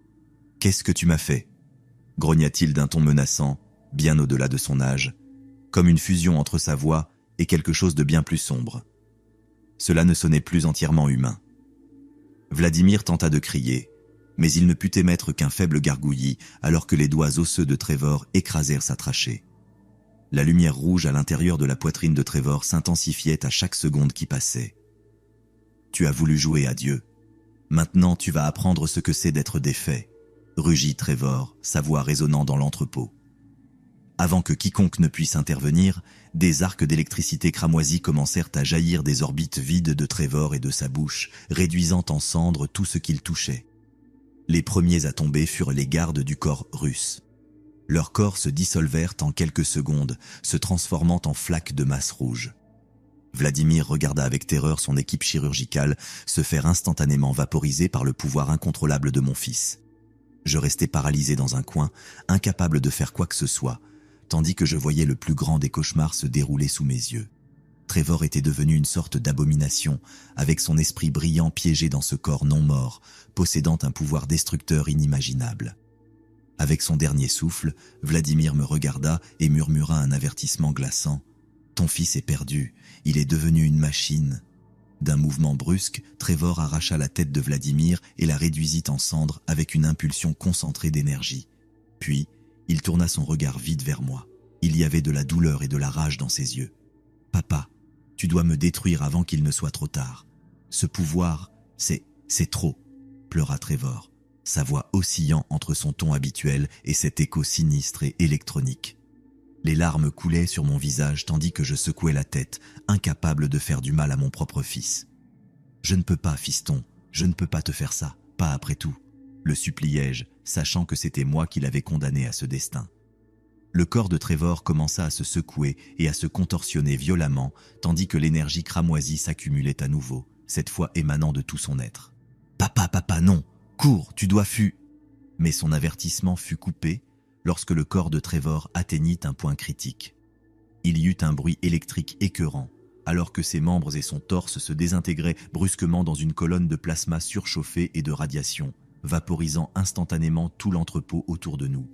« Qu'est-ce que tu m'as fait ?» grogna-t-il d'un ton menaçant, bien au-delà de son âge, comme une fusion entre sa voix et quelque chose de bien plus sombre. Cela ne sonnait plus entièrement humain. Vladimir tenta de crier, mais il ne put émettre qu'un faible gargouillis alors que les doigts osseux de Trevor écrasèrent sa trachée. La lumière rouge à l'intérieur de la poitrine de Trevor s'intensifiait à chaque seconde qui passait. « Tu as voulu jouer à Dieu. Maintenant tu vas apprendre ce que c'est d'être défait », rugit Trevor, sa voix résonnant dans l'entrepôt. Avant que quiconque ne puisse intervenir, des arcs d'électricité cramoisis commencèrent à jaillir des orbites vides de Trevor et de sa bouche, réduisant en cendres tout ce qu'il touchait. Les premiers à tomber furent les gardes du corps russe. Leurs corps se dissolvèrent en quelques secondes, se transformant en flaques de masse rouge. Vladimir regarda avec terreur son équipe chirurgicale se faire instantanément vaporiser par le pouvoir incontrôlable de mon fils. Je restais paralysé dans un coin, incapable de faire quoi que ce soit, tandis que je voyais le plus grand des cauchemars se dérouler sous mes yeux. Trevor était devenu une sorte d'abomination, avec son esprit brillant piégé dans ce corps non mort, possédant un pouvoir destructeur inimaginable. Avec son dernier souffle, Vladimir me regarda et murmura un avertissement glaçant. « Ton fils est perdu, il est devenu une machine. » D'un mouvement brusque, Trevor arracha la tête de Vladimir et la réduisit en cendres avec une impulsion concentrée d'énergie. Puis, il tourna son regard vide vers moi. Il y avait de la douleur et de la rage dans ses yeux. « Papa, tu dois me détruire avant qu'il ne soit trop tard. Ce pouvoir, c'est trop », pleura Trevor, sa voix oscillant entre son ton habituel et cet écho sinistre et électronique. Les larmes coulaient sur mon visage tandis que je secouais la tête, incapable de faire du mal à mon propre fils. « Je ne peux pas, fiston, je ne peux pas te faire ça, pas après tout », le suppliai-je, sachant que c'était moi qui l'avais condamné à ce destin. Le corps de Trevor commença à se secouer et à se contorsionner violemment, tandis que l'énergie cramoisie s'accumulait à nouveau, cette fois émanant de tout son être. « Papa, non! Cours, tu dois fuir !» Mais son avertissement fut coupé lorsque le corps de Trevor atteignit un point critique. Il y eut un bruit électrique écœurant, alors que ses membres et son torse se désintégraient brusquement dans une colonne de plasma surchauffé et de radiation, vaporisant instantanément tout l'entrepôt autour de nous.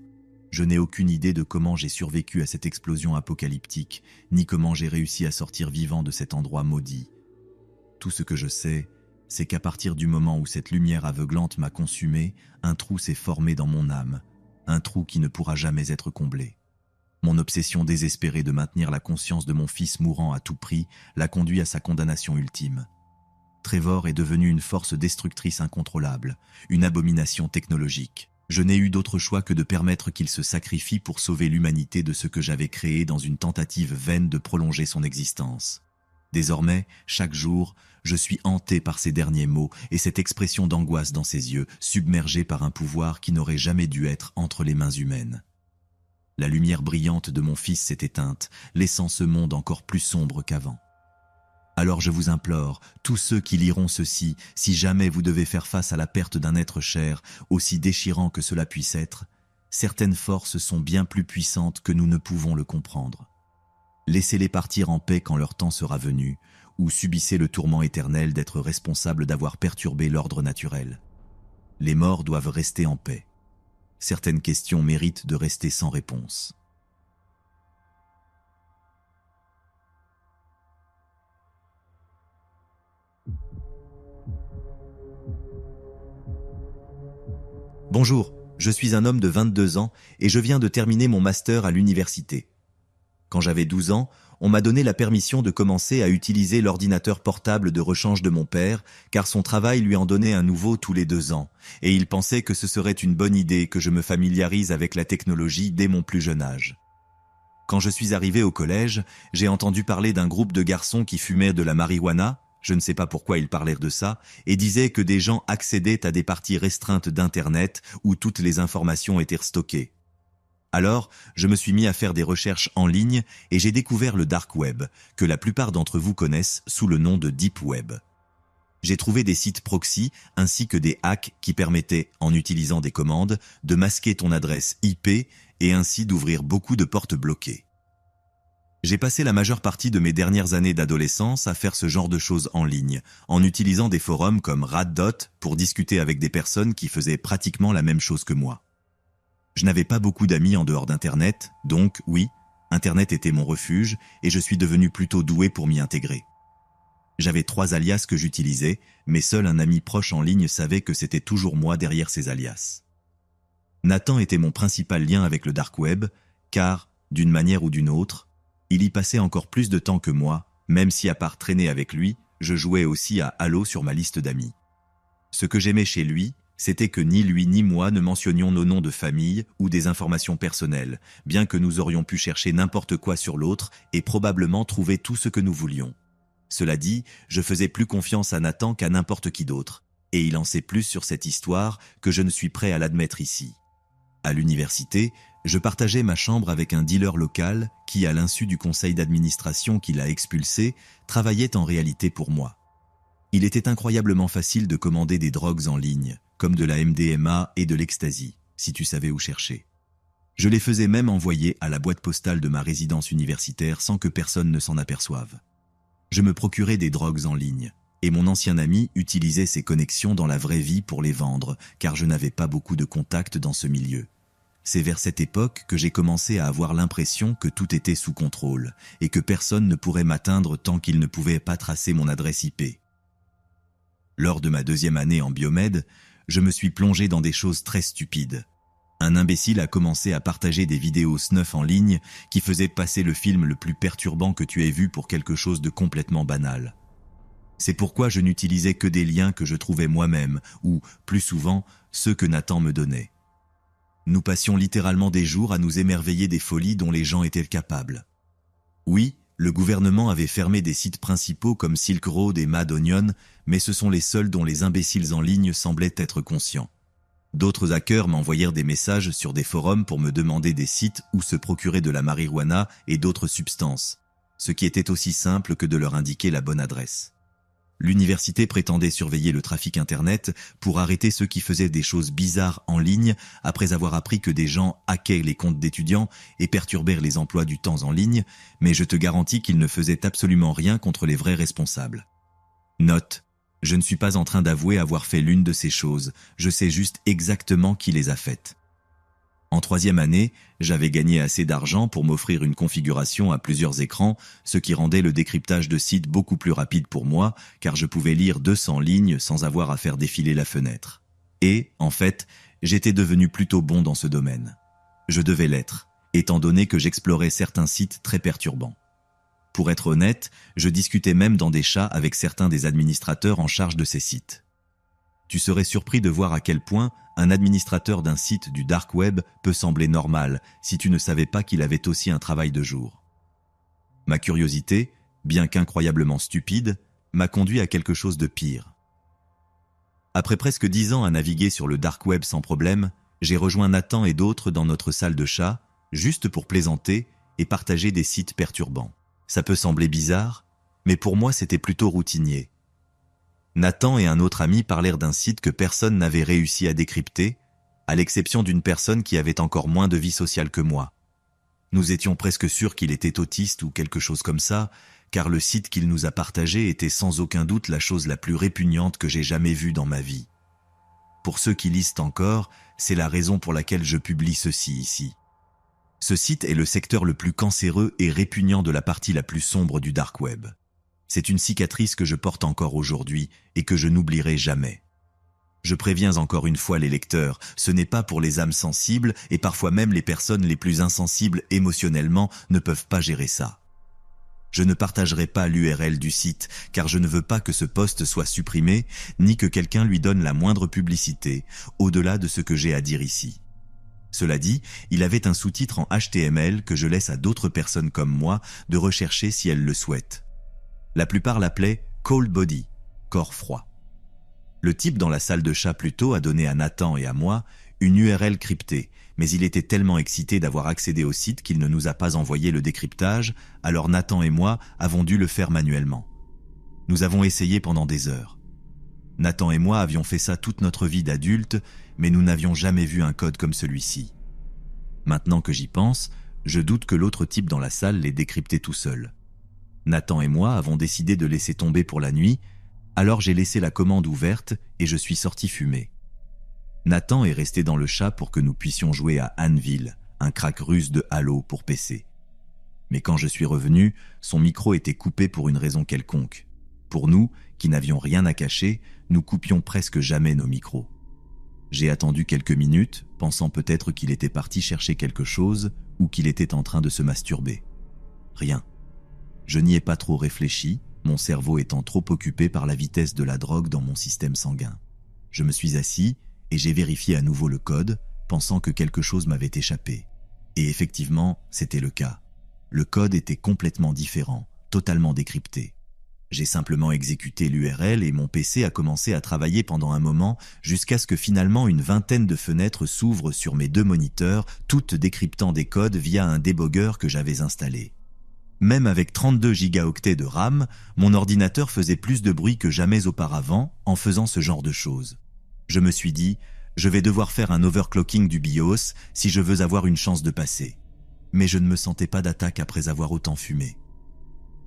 Je n'ai aucune idée de comment j'ai survécu à cette explosion apocalyptique, ni comment j'ai réussi à sortir vivant de cet endroit maudit. Tout ce que je sais, c'est qu'à partir du moment où cette lumière aveuglante m'a consumé, un trou s'est formé dans mon âme, un trou qui ne pourra jamais être comblé. Mon obsession désespérée de maintenir la conscience de mon fils mourant à tout prix l'a conduit à sa condamnation ultime. Trevor est devenu une force destructrice incontrôlable, une abomination technologique. Je n'ai eu d'autre choix que de permettre qu'il se sacrifie pour sauver l'humanité de ce que j'avais créé dans une tentative vaine de prolonger son existence. Désormais, chaque jour, je suis hanté par ces derniers mots et cette expression d'angoisse dans ses yeux, submergé par un pouvoir qui n'aurait jamais dû être entre les mains humaines. La lumière brillante de mon fils s'est éteinte, laissant ce monde encore plus sombre qu'avant. Alors je vous implore, tous ceux qui liront ceci, si jamais vous devez faire face à la perte d'un être cher, aussi déchirant que cela puisse être, certaines forces sont bien plus puissantes que nous ne pouvons le comprendre. Laissez-les partir en paix quand leur temps sera venu, ou subissez le tourment éternel d'être responsable d'avoir perturbé l'ordre naturel. Les morts doivent rester en paix. Certaines questions méritent de rester sans réponse. Bonjour, je suis un homme de 22 ans et je viens de terminer mon master à l'université. Quand j'avais 12 ans, on m'a donné la permission de commencer à utiliser l'ordinateur portable de rechange de mon père, car son travail lui en donnait un nouveau tous les 2 ans, et il pensait que ce serait une bonne idée que je me familiarise avec la technologie dès mon plus jeune âge. Quand je suis arrivé au collège, j'ai entendu parler d'un groupe de garçons qui fumaient de la marijuana, je ne sais pas pourquoi ils parlèrent de ça, et disaient que des gens accédaient à des parties restreintes d'Internet où toutes les informations étaient stockées. Alors, je me suis mis à faire des recherches en ligne et j'ai découvert le dark web, que la plupart d'entre vous connaissent sous le nom de deep web. J'ai trouvé des sites proxy ainsi que des hacks qui permettaient, en utilisant des commandes, de masquer ton adresse IP et ainsi d'ouvrir beaucoup de portes bloquées. J'ai passé la majeure partie de mes dernières années d'adolescence à faire ce genre de choses en ligne, en utilisant des forums comme Raddot pour discuter avec des personnes qui faisaient pratiquement la même chose que moi. Je n'avais pas beaucoup d'amis en dehors d'Internet, donc oui, Internet était mon refuge et je suis devenu plutôt doué pour m'y intégrer. J'avais 3 alias que j'utilisais, mais seul un ami proche en ligne savait que c'était toujours moi derrière ces alias. Nathan était mon principal lien avec le dark web, car, d'une manière ou d'une autre, il y passait encore plus de temps que moi, même si à part traîner avec lui, je jouais aussi à Halo sur ma liste d'amis. Ce que j'aimais chez lui, c'était que ni lui ni moi ne mentionnions nos noms de famille ou des informations personnelles, bien que nous aurions pu chercher n'importe quoi sur l'autre et probablement trouver tout ce que nous voulions. Cela dit, je faisais plus confiance à Nathan qu'à n'importe qui d'autre, et il en sait plus sur cette histoire que je ne suis prêt à l'admettre ici. À l'université, je partageais ma chambre avec un dealer local qui, à l'insu du conseil d'administration qui l'a expulsé, travaillait en réalité pour moi. Il était incroyablement facile de commander des drogues en ligne, comme de la MDMA et de l'ecstasy, si tu savais où chercher. Je les faisais même envoyer à la boîte postale de ma résidence universitaire sans que personne ne s'en aperçoive. Je me procurais des drogues en ligne, et mon ancien ami utilisait ses connexions dans la vraie vie pour les vendre, car je n'avais pas beaucoup de contacts dans ce milieu. C'est vers cette époque que j'ai commencé à avoir l'impression que tout était sous contrôle, et que personne ne pourrait m'atteindre tant qu'il ne pouvait pas tracer mon adresse IP. Lors de ma 2e année en biomède, je me suis plongé dans des choses très stupides. Un imbécile a commencé à partager des vidéos snuff en ligne qui faisaient passer le film le plus perturbant que tu aies vu pour quelque chose de complètement banal. C'est pourquoi je n'utilisais que des liens que je trouvais moi-même, ou, plus souvent, ceux que Nathan me donnait. Nous passions littéralement des jours à nous émerveiller des folies dont les gens étaient capables. Oui, le gouvernement avait fermé des sites principaux comme Silk Road et Mad Onion, mais ce sont les seuls dont les imbéciles en ligne semblaient être conscients. D'autres hackers m'envoyèrent des messages sur des forums pour me demander des sites où se procurer de la marijuana et d'autres substances, ce qui était aussi simple que de leur indiquer la bonne adresse. L'université prétendait surveiller le trafic Internet pour arrêter ceux qui faisaient des choses bizarres en ligne après avoir appris que des gens hackaient les comptes d'étudiants et perturbèrent les emplois du temps en ligne, mais je te garantis qu'ils ne faisaient absolument rien contre les vrais responsables. Note, je ne suis pas en train d'avouer avoir fait l'une de ces choses, je sais juste exactement qui les a faites. En 3e année, j'avais gagné assez d'argent pour m'offrir une configuration à plusieurs écrans, ce qui rendait le décryptage de sites beaucoup plus rapide pour moi, car je pouvais lire 200 lignes sans avoir à faire défiler la fenêtre. Et, en fait, j'étais devenu plutôt bon dans ce domaine. Je devais l'être, étant donné que j'explorais certains sites très perturbants. Pour être honnête, je discutais même dans des chats avec certains des administrateurs en charge de ces sites. Tu serais surpris de voir à quel point un administrateur d'un site du dark web peut sembler normal si tu ne savais pas qu'il avait aussi un travail de jour. Ma curiosité, bien qu'incroyablement stupide, m'a conduit à quelque chose de pire. Après presque 10 ans à naviguer sur le dark web sans problème, j'ai rejoint Nathan et d'autres dans notre salle de chat, juste pour plaisanter et partager des sites perturbants. Ça peut sembler bizarre, mais pour moi c'était plutôt routinier. Nathan et un autre ami parlèrent d'un site que personne n'avait réussi à décrypter, à l'exception d'une personne qui avait encore moins de vie sociale que moi. Nous étions presque sûrs qu'il était autiste ou quelque chose comme ça, car le site qu'il nous a partagé était sans aucun doute la chose la plus répugnante que j'ai jamais vue dans ma vie. Pour ceux qui lisent encore, c'est la raison pour laquelle je publie ceci ici. Ce site est le secteur le plus cancéreux et répugnant de la partie la plus sombre du dark web. C'est une cicatrice que je porte encore aujourd'hui et que je n'oublierai jamais. Je préviens encore une fois les lecteurs, ce n'est pas pour les âmes sensibles et parfois même les personnes les plus insensibles émotionnellement ne peuvent pas gérer ça. Je ne partagerai pas l'URL du site car je ne veux pas que ce post soit supprimé ni que quelqu'un lui donne la moindre publicité au-delà de ce que j'ai à dire ici. Cela dit, il avait un sous-titre en HTML que je laisse à d'autres personnes comme moi de rechercher si elles le souhaitent. La plupart l'appelaient « cold body », corps froid. Le type dans la salle de chat plutôt a donné à Nathan et à moi une URL cryptée, mais il était tellement excité d'avoir accédé au site qu'il ne nous a pas envoyé le décryptage, alors Nathan et moi avons dû le faire manuellement. Nous avons essayé pendant des heures. Nathan et moi avions fait ça toute notre vie d'adulte, mais nous n'avions jamais vu un code comme celui-ci. Maintenant que j'y pense, je doute que l'autre type dans la salle l'ait décrypté tout seul. Nathan et moi avons décidé de laisser tomber pour la nuit, alors j'ai laissé la commande ouverte et je suis sorti fumer. Nathan est resté dans le chat pour que nous puissions jouer à Anvil, un crack russe de Halo pour PC. Mais quand je suis revenu, son micro était coupé pour une raison quelconque. Pour nous, qui n'avions rien à cacher, nous coupions presque jamais nos micros. J'ai attendu quelques minutes, pensant peut-être qu'il était parti chercher quelque chose ou qu'il était en train de se masturber. Rien. Je n'y ai pas trop réfléchi, mon cerveau étant trop occupé par la vitesse de la drogue dans mon système sanguin. Je me suis assis et j'ai vérifié à nouveau le code, pensant que quelque chose m'avait échappé. Et effectivement, c'était le cas. Le code était complètement différent, totalement décrypté. J'ai simplement exécuté l'URL et mon PC a commencé à travailler pendant un moment jusqu'à ce que finalement une vingtaine de fenêtres s'ouvrent sur mes 2 moniteurs, toutes décryptant des codes via un débogueur que j'avais installé. Même avec 32 gigaoctets de RAM, mon ordinateur faisait plus de bruit que jamais auparavant en faisant ce genre de choses. Je me suis dit, je vais devoir faire un overclocking du BIOS si je veux avoir une chance de passer. Mais je ne me sentais pas d'attaque après avoir autant fumé.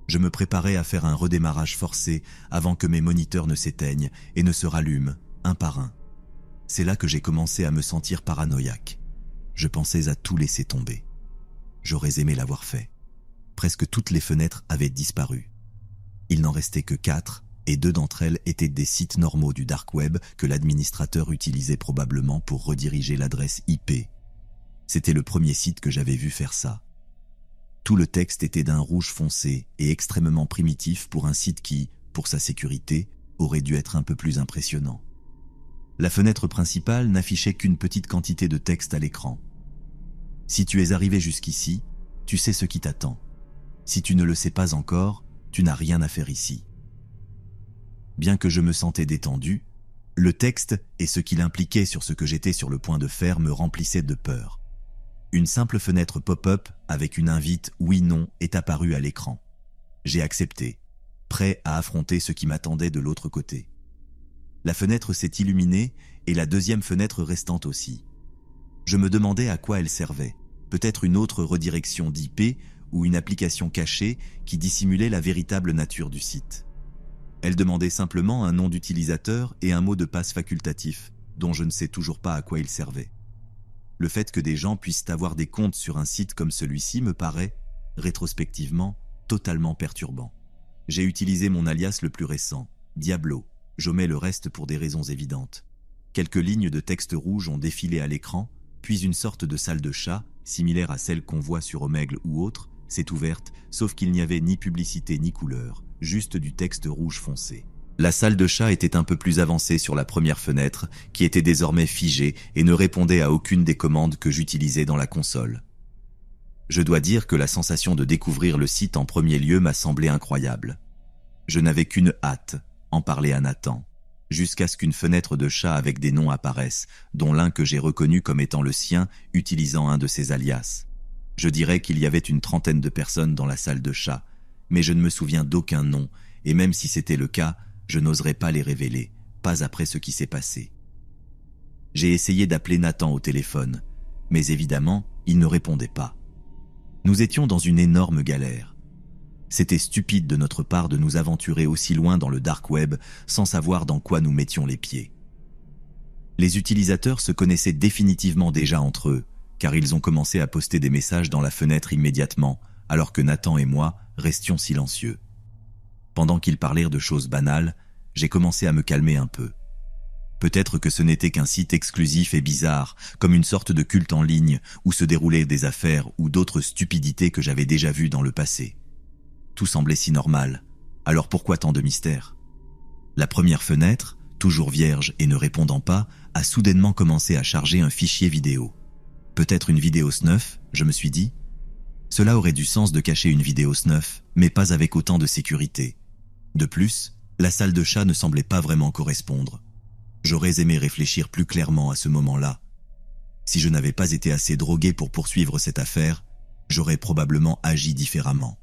Je me préparais à faire un redémarrage forcé avant que mes moniteurs ne s'éteignent et ne se rallument, un par un. C'est là que j'ai commencé à me sentir paranoïaque. Je pensais à tout laisser tomber. J'aurais aimé l'avoir fait. Presque toutes les fenêtres avaient disparu. Il n'en restait que 4, et 2 d'entre elles étaient des sites normaux du dark web que l'administrateur utilisait probablement pour rediriger l'adresse IP. C'était le premier site que j'avais vu faire ça. Tout le texte était d'un rouge foncé et extrêmement primitif pour un site qui, pour sa sécurité, aurait dû être un peu plus impressionnant. La fenêtre principale n'affichait qu'une petite quantité de texte à l'écran. Si tu es arrivé jusqu'ici, tu sais ce qui t'attend. Si tu ne le sais pas encore, tu n'as rien à faire ici. Bien que je me sentais détendu, le texte et ce qu'il impliquait sur ce que j'étais sur le point de faire me remplissaient de peur. Une simple fenêtre pop-up avec une invite « oui-non » est apparue à l'écran. J'ai accepté. prêt à affronter ce qui m'attendait de l'autre côté. La fenêtre s'est illuminée et la deuxième fenêtre restante aussi. Je me demandais à quoi elle servait, peut-être une autre redirection d'IP ou une application cachée qui dissimulait la véritable nature du site. Elle demandait simplement un nom d'utilisateur et un mot de passe facultatif, dont je ne sais toujours pas à quoi il servait. Le fait que des gens puissent avoir des comptes sur un site comme celui-ci me paraît, rétrospectivement, totalement perturbant. J'ai utilisé mon alias le plus récent, Diablo. J'omets le reste pour des raisons évidentes. Quelques lignes de texte rouge ont défilé à l'écran, puis une sorte de salle de chat, similaire à celle qu'on voit sur Omegle ou autre, s'est ouverte, sauf qu'il n'y avait ni publicité ni couleur, juste du texte rouge foncé. La salle de chat était un peu plus avancée sur la première fenêtre, qui était désormais figée et ne répondait à aucune des commandes que j'utilisais dans la console. Je dois dire que la sensation de découvrir le site en premier lieu m'a semblé incroyable. Je n'avais qu'une hâte, en parler à Nathan, jusqu'à ce qu'une fenêtre de chat avec des noms apparaisse, dont l'un que j'ai reconnu comme étant le sien, utilisant un de ses alias. Je dirais qu'il y avait une trentaine de personnes dans la salle de chat, mais je ne me souviens d'aucun nom, et même si c'était le cas, je n'oserais pas les révéler, pas après ce qui s'est passé. J'ai essayé d'appeler Nathan au téléphone, mais évidemment, il ne répondait pas. Nous étions dans une énorme galère. C'était stupide de notre part de nous aventurer aussi loin dans le dark web sans savoir dans quoi nous mettions les pieds. Les utilisateurs se connaissaient définitivement déjà entre eux, car ils ont commencé à poster des messages dans la fenêtre immédiatement, alors que Nathan et moi restions silencieux. Pendant qu'ils parlèrent de choses banales, j'ai commencé à me calmer un peu. Peut-être que ce n'était qu'un site exclusif et bizarre, comme une sorte de culte en ligne où se déroulaient des affaires ou d'autres stupidités que j'avais déjà vues dans le passé. Tout semblait si normal, alors pourquoi tant de mystère? La première fenêtre, toujours vierge et ne répondant pas, a soudainement commencé à charger un fichier vidéo. Peut-être une vidéo snuff, je me suis dit. Cela aurait du sens de cacher une vidéo snuff, mais pas avec autant de sécurité. De plus, la salle de chat ne semblait pas vraiment correspondre. J'aurais aimé réfléchir plus clairement à ce moment-là. Si je n'avais pas été assez drogué pour poursuivre cette affaire, j'aurais probablement agi différemment.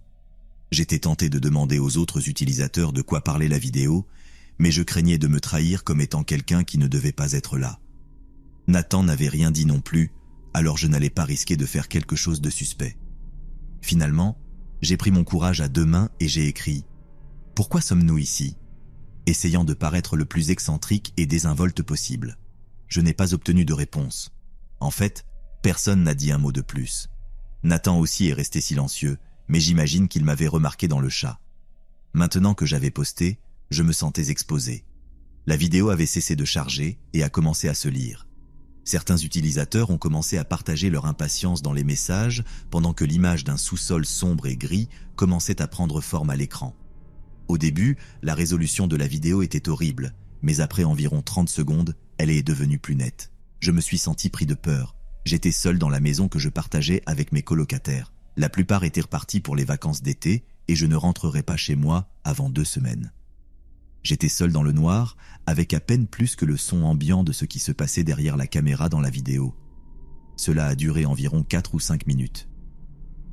J'étais tenté de demander aux autres utilisateurs de quoi parlait la vidéo, mais je craignais de me trahir comme étant quelqu'un qui ne devait pas être là. Nathan n'avait rien dit non plus, alors je n'allais pas risquer de faire quelque chose de suspect. Finalement, j'ai pris mon courage à deux mains et j'ai écrit « Pourquoi sommes-nous ici ?» essayant de paraître le plus excentrique et désinvolte possible. Je n'ai pas obtenu de réponse. En fait, personne n'a dit un mot de plus. Nathan aussi est resté silencieux, mais j'imagine qu'il m'avait remarqué dans le chat. Maintenant que j'avais posté, je me sentais exposé. La vidéo avait cessé de charger et a commencé à se lire. Certains utilisateurs ont commencé à partager leur impatience dans les messages pendant que l'image d'un sous-sol sombre et gris commençait à prendre forme à l'écran. Au début, la résolution de la vidéo était horrible, mais après environ 30 secondes, elle est devenue plus nette. Je me suis senti pris de peur. J'étais seul dans la maison que je partageais avec mes colocataires. La plupart étaient repartis pour les vacances d'été et je ne rentrerai pas chez moi avant 2 semaines. J'étais seul dans le noir, avec à peine plus que le son ambiant de ce qui se passait derrière la caméra dans la vidéo. Cela a duré environ 4 ou 5 minutes.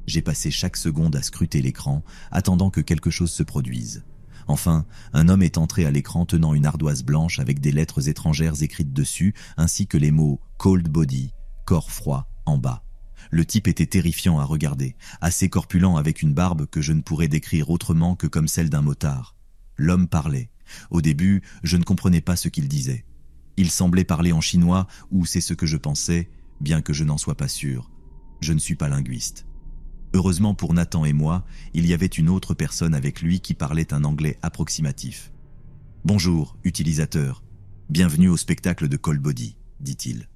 J'ai passé chaque seconde à scruter l'écran, attendant que quelque chose se produise. Enfin, un homme est entré à l'écran tenant une ardoise blanche avec des lettres étrangères écrites dessus, ainsi que les mots « cold body », corps froid, en bas. Le type était terrifiant à regarder, assez corpulent avec une barbe que je ne pourrais décrire autrement que comme celle d'un motard. L'homme parlait. Au début, je ne comprenais pas ce qu'il disait. Il semblait parler en chinois, ou c'est ce que je pensais, bien que je n'en sois pas sûr. Je ne suis pas linguiste. Heureusement pour Nathan et moi, il y avait une autre personne avec lui qui parlait un anglais approximatif. « Bonjour, utilisateur. Bienvenue au spectacle de Cold Body », dit-il.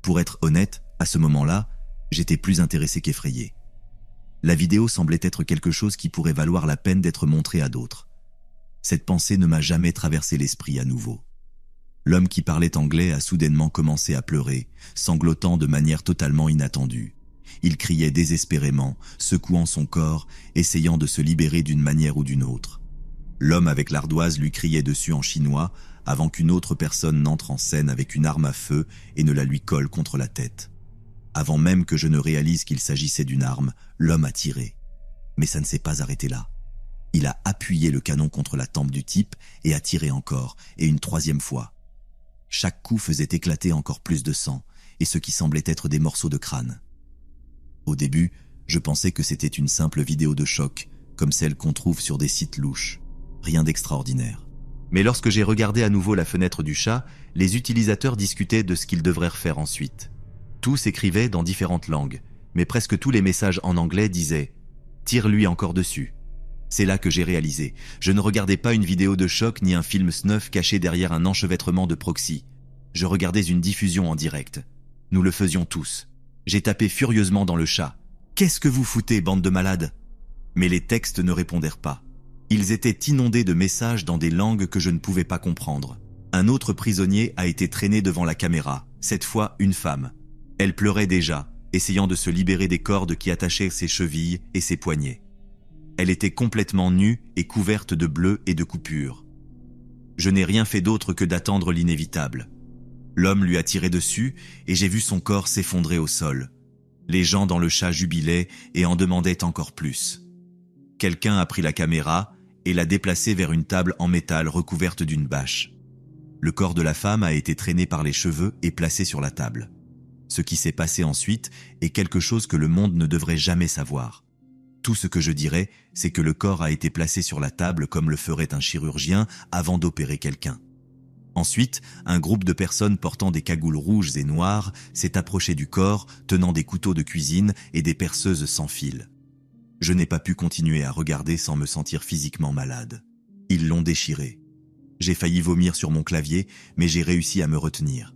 Pour être honnête, à ce moment-là, j'étais plus intéressé qu'effrayé. La vidéo semblait être quelque chose qui pourrait valoir la peine d'être montré à d'autres. Cette pensée ne m'a jamais traversé l'esprit à nouveau. L'homme qui parlait anglais a soudainement commencé à pleurer, sanglotant de manière totalement inattendue. Il criait désespérément, secouant son corps, essayant de se libérer d'une manière ou d'une autre. L'homme avec l'ardoise lui criait dessus en chinois avant qu'une autre personne n'entre en scène avec une arme à feu et ne la lui colle contre la tête. Avant même que je ne réalise qu'il s'agissait d'une arme, l'homme a tiré. Mais ça ne s'est pas arrêté là. Il a appuyé le canon contre la tempe du type et a tiré encore, et une troisième fois. Chaque coup faisait éclater encore plus de sang, et ce qui semblait être des morceaux de crâne. Au début, je pensais que c'était une simple vidéo de choc, comme celle qu'on trouve sur des sites louches. Rien d'extraordinaire. Mais lorsque j'ai regardé à nouveau la fenêtre du chat, les utilisateurs discutaient de ce qu'ils devraient faire ensuite. Tous écrivaient dans différentes langues, mais presque tous les messages en anglais disaient « Tire-lui encore dessus ». C'est là que j'ai réalisé. Je ne regardais pas une vidéo de choc ni un film snuff caché derrière un enchevêtrement de proxy. Je regardais une diffusion en direct. Nous le faisions tous. J'ai tapé furieusement dans le chat. « Qu'est-ce que vous foutez, bande de malades ?» Mais les textes ne répondèrent pas. Ils étaient inondés de messages dans des langues que je ne pouvais pas comprendre. Un autre prisonnier a été traîné devant la caméra, cette fois une femme. Elle pleurait déjà, essayant de se libérer des cordes qui attachaient ses chevilles et ses poignets. Elle était complètement nue et couverte de bleus et de coupures. Je n'ai rien fait d'autre que d'attendre l'inévitable. L'homme lui a tiré dessus et j'ai vu son corps s'effondrer au sol. Les gens dans le chat jubilaient et en demandaient encore plus. Quelqu'un a pris la caméra et l'a déplacée vers une table en métal recouverte d'une bâche. Le corps de la femme a été traîné par les cheveux et placé sur la table. Ce qui s'est passé ensuite est quelque chose que le monde ne devrait jamais savoir. Tout ce que je dirais, c'est que le corps a été placé sur la table comme le ferait un chirurgien avant d'opérer quelqu'un. Ensuite, un groupe de personnes portant des cagoules rouges et noires s'est approché du corps, tenant des couteaux de cuisine et des perceuses sans fil. Je n'ai pas pu continuer à regarder sans me sentir physiquement malade. Ils l'ont déchiré. J'ai failli vomir sur mon clavier, mais j'ai réussi à me retenir.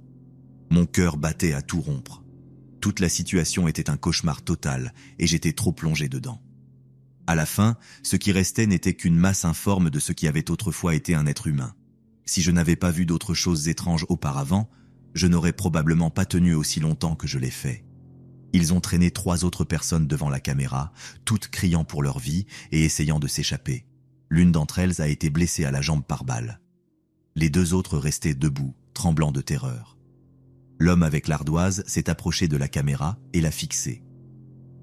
Mon cœur battait à tout rompre. Toute la situation était un cauchemar total et j'étais trop plongé dedans. À la fin, ce qui restait n'était qu'une masse informe de ce qui avait autrefois été un être humain. Si je n'avais pas vu d'autres choses étranges auparavant, je n'aurais probablement pas tenu aussi longtemps que je l'ai fait. Ils ont traîné 3 autres personnes devant la caméra, toutes criant pour leur vie et essayant de s'échapper. L'une d'entre elles a été blessée à la jambe par balle. Les 2 autres restaient debout, tremblants de terreur. L'homme avec l'ardoise s'est approché de la caméra et l'a fixée.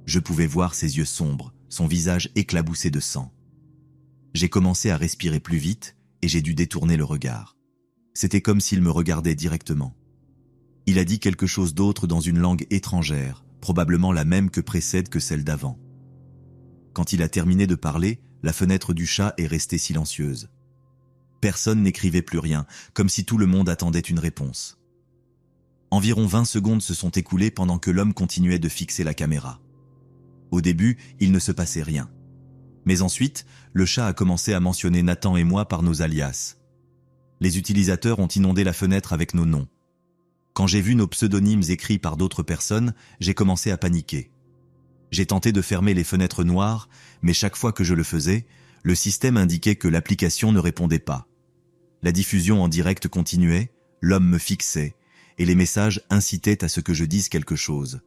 Je pouvais voir ses yeux sombres, son visage éclaboussé de sang. J'ai commencé à respirer plus vite et j'ai dû détourner le regard. C'était comme s'il me regardait directement. Il a dit quelque chose d'autre dans une langue étrangère, probablement la même que précède que celle d'avant. Quand il a terminé de parler, la fenêtre du chat est restée silencieuse. Personne n'écrivait plus rien, comme si tout le monde attendait une réponse. Environ 20 secondes se sont écoulées pendant que l'homme continuait de fixer la caméra. Au début, il ne se passait rien. Mais ensuite, le chat a commencé à mentionner Nathan et moi par nos alias. Les utilisateurs ont inondé la fenêtre avec nos noms. Quand j'ai vu nos pseudonymes écrits par d'autres personnes, j'ai commencé à paniquer. J'ai tenté de fermer les fenêtres noires, mais chaque fois que je le faisais, le système indiquait que l'application ne répondait pas. La diffusion en direct continuait, l'homme me fixait, et les messages incitaient à ce que je dise quelque chose.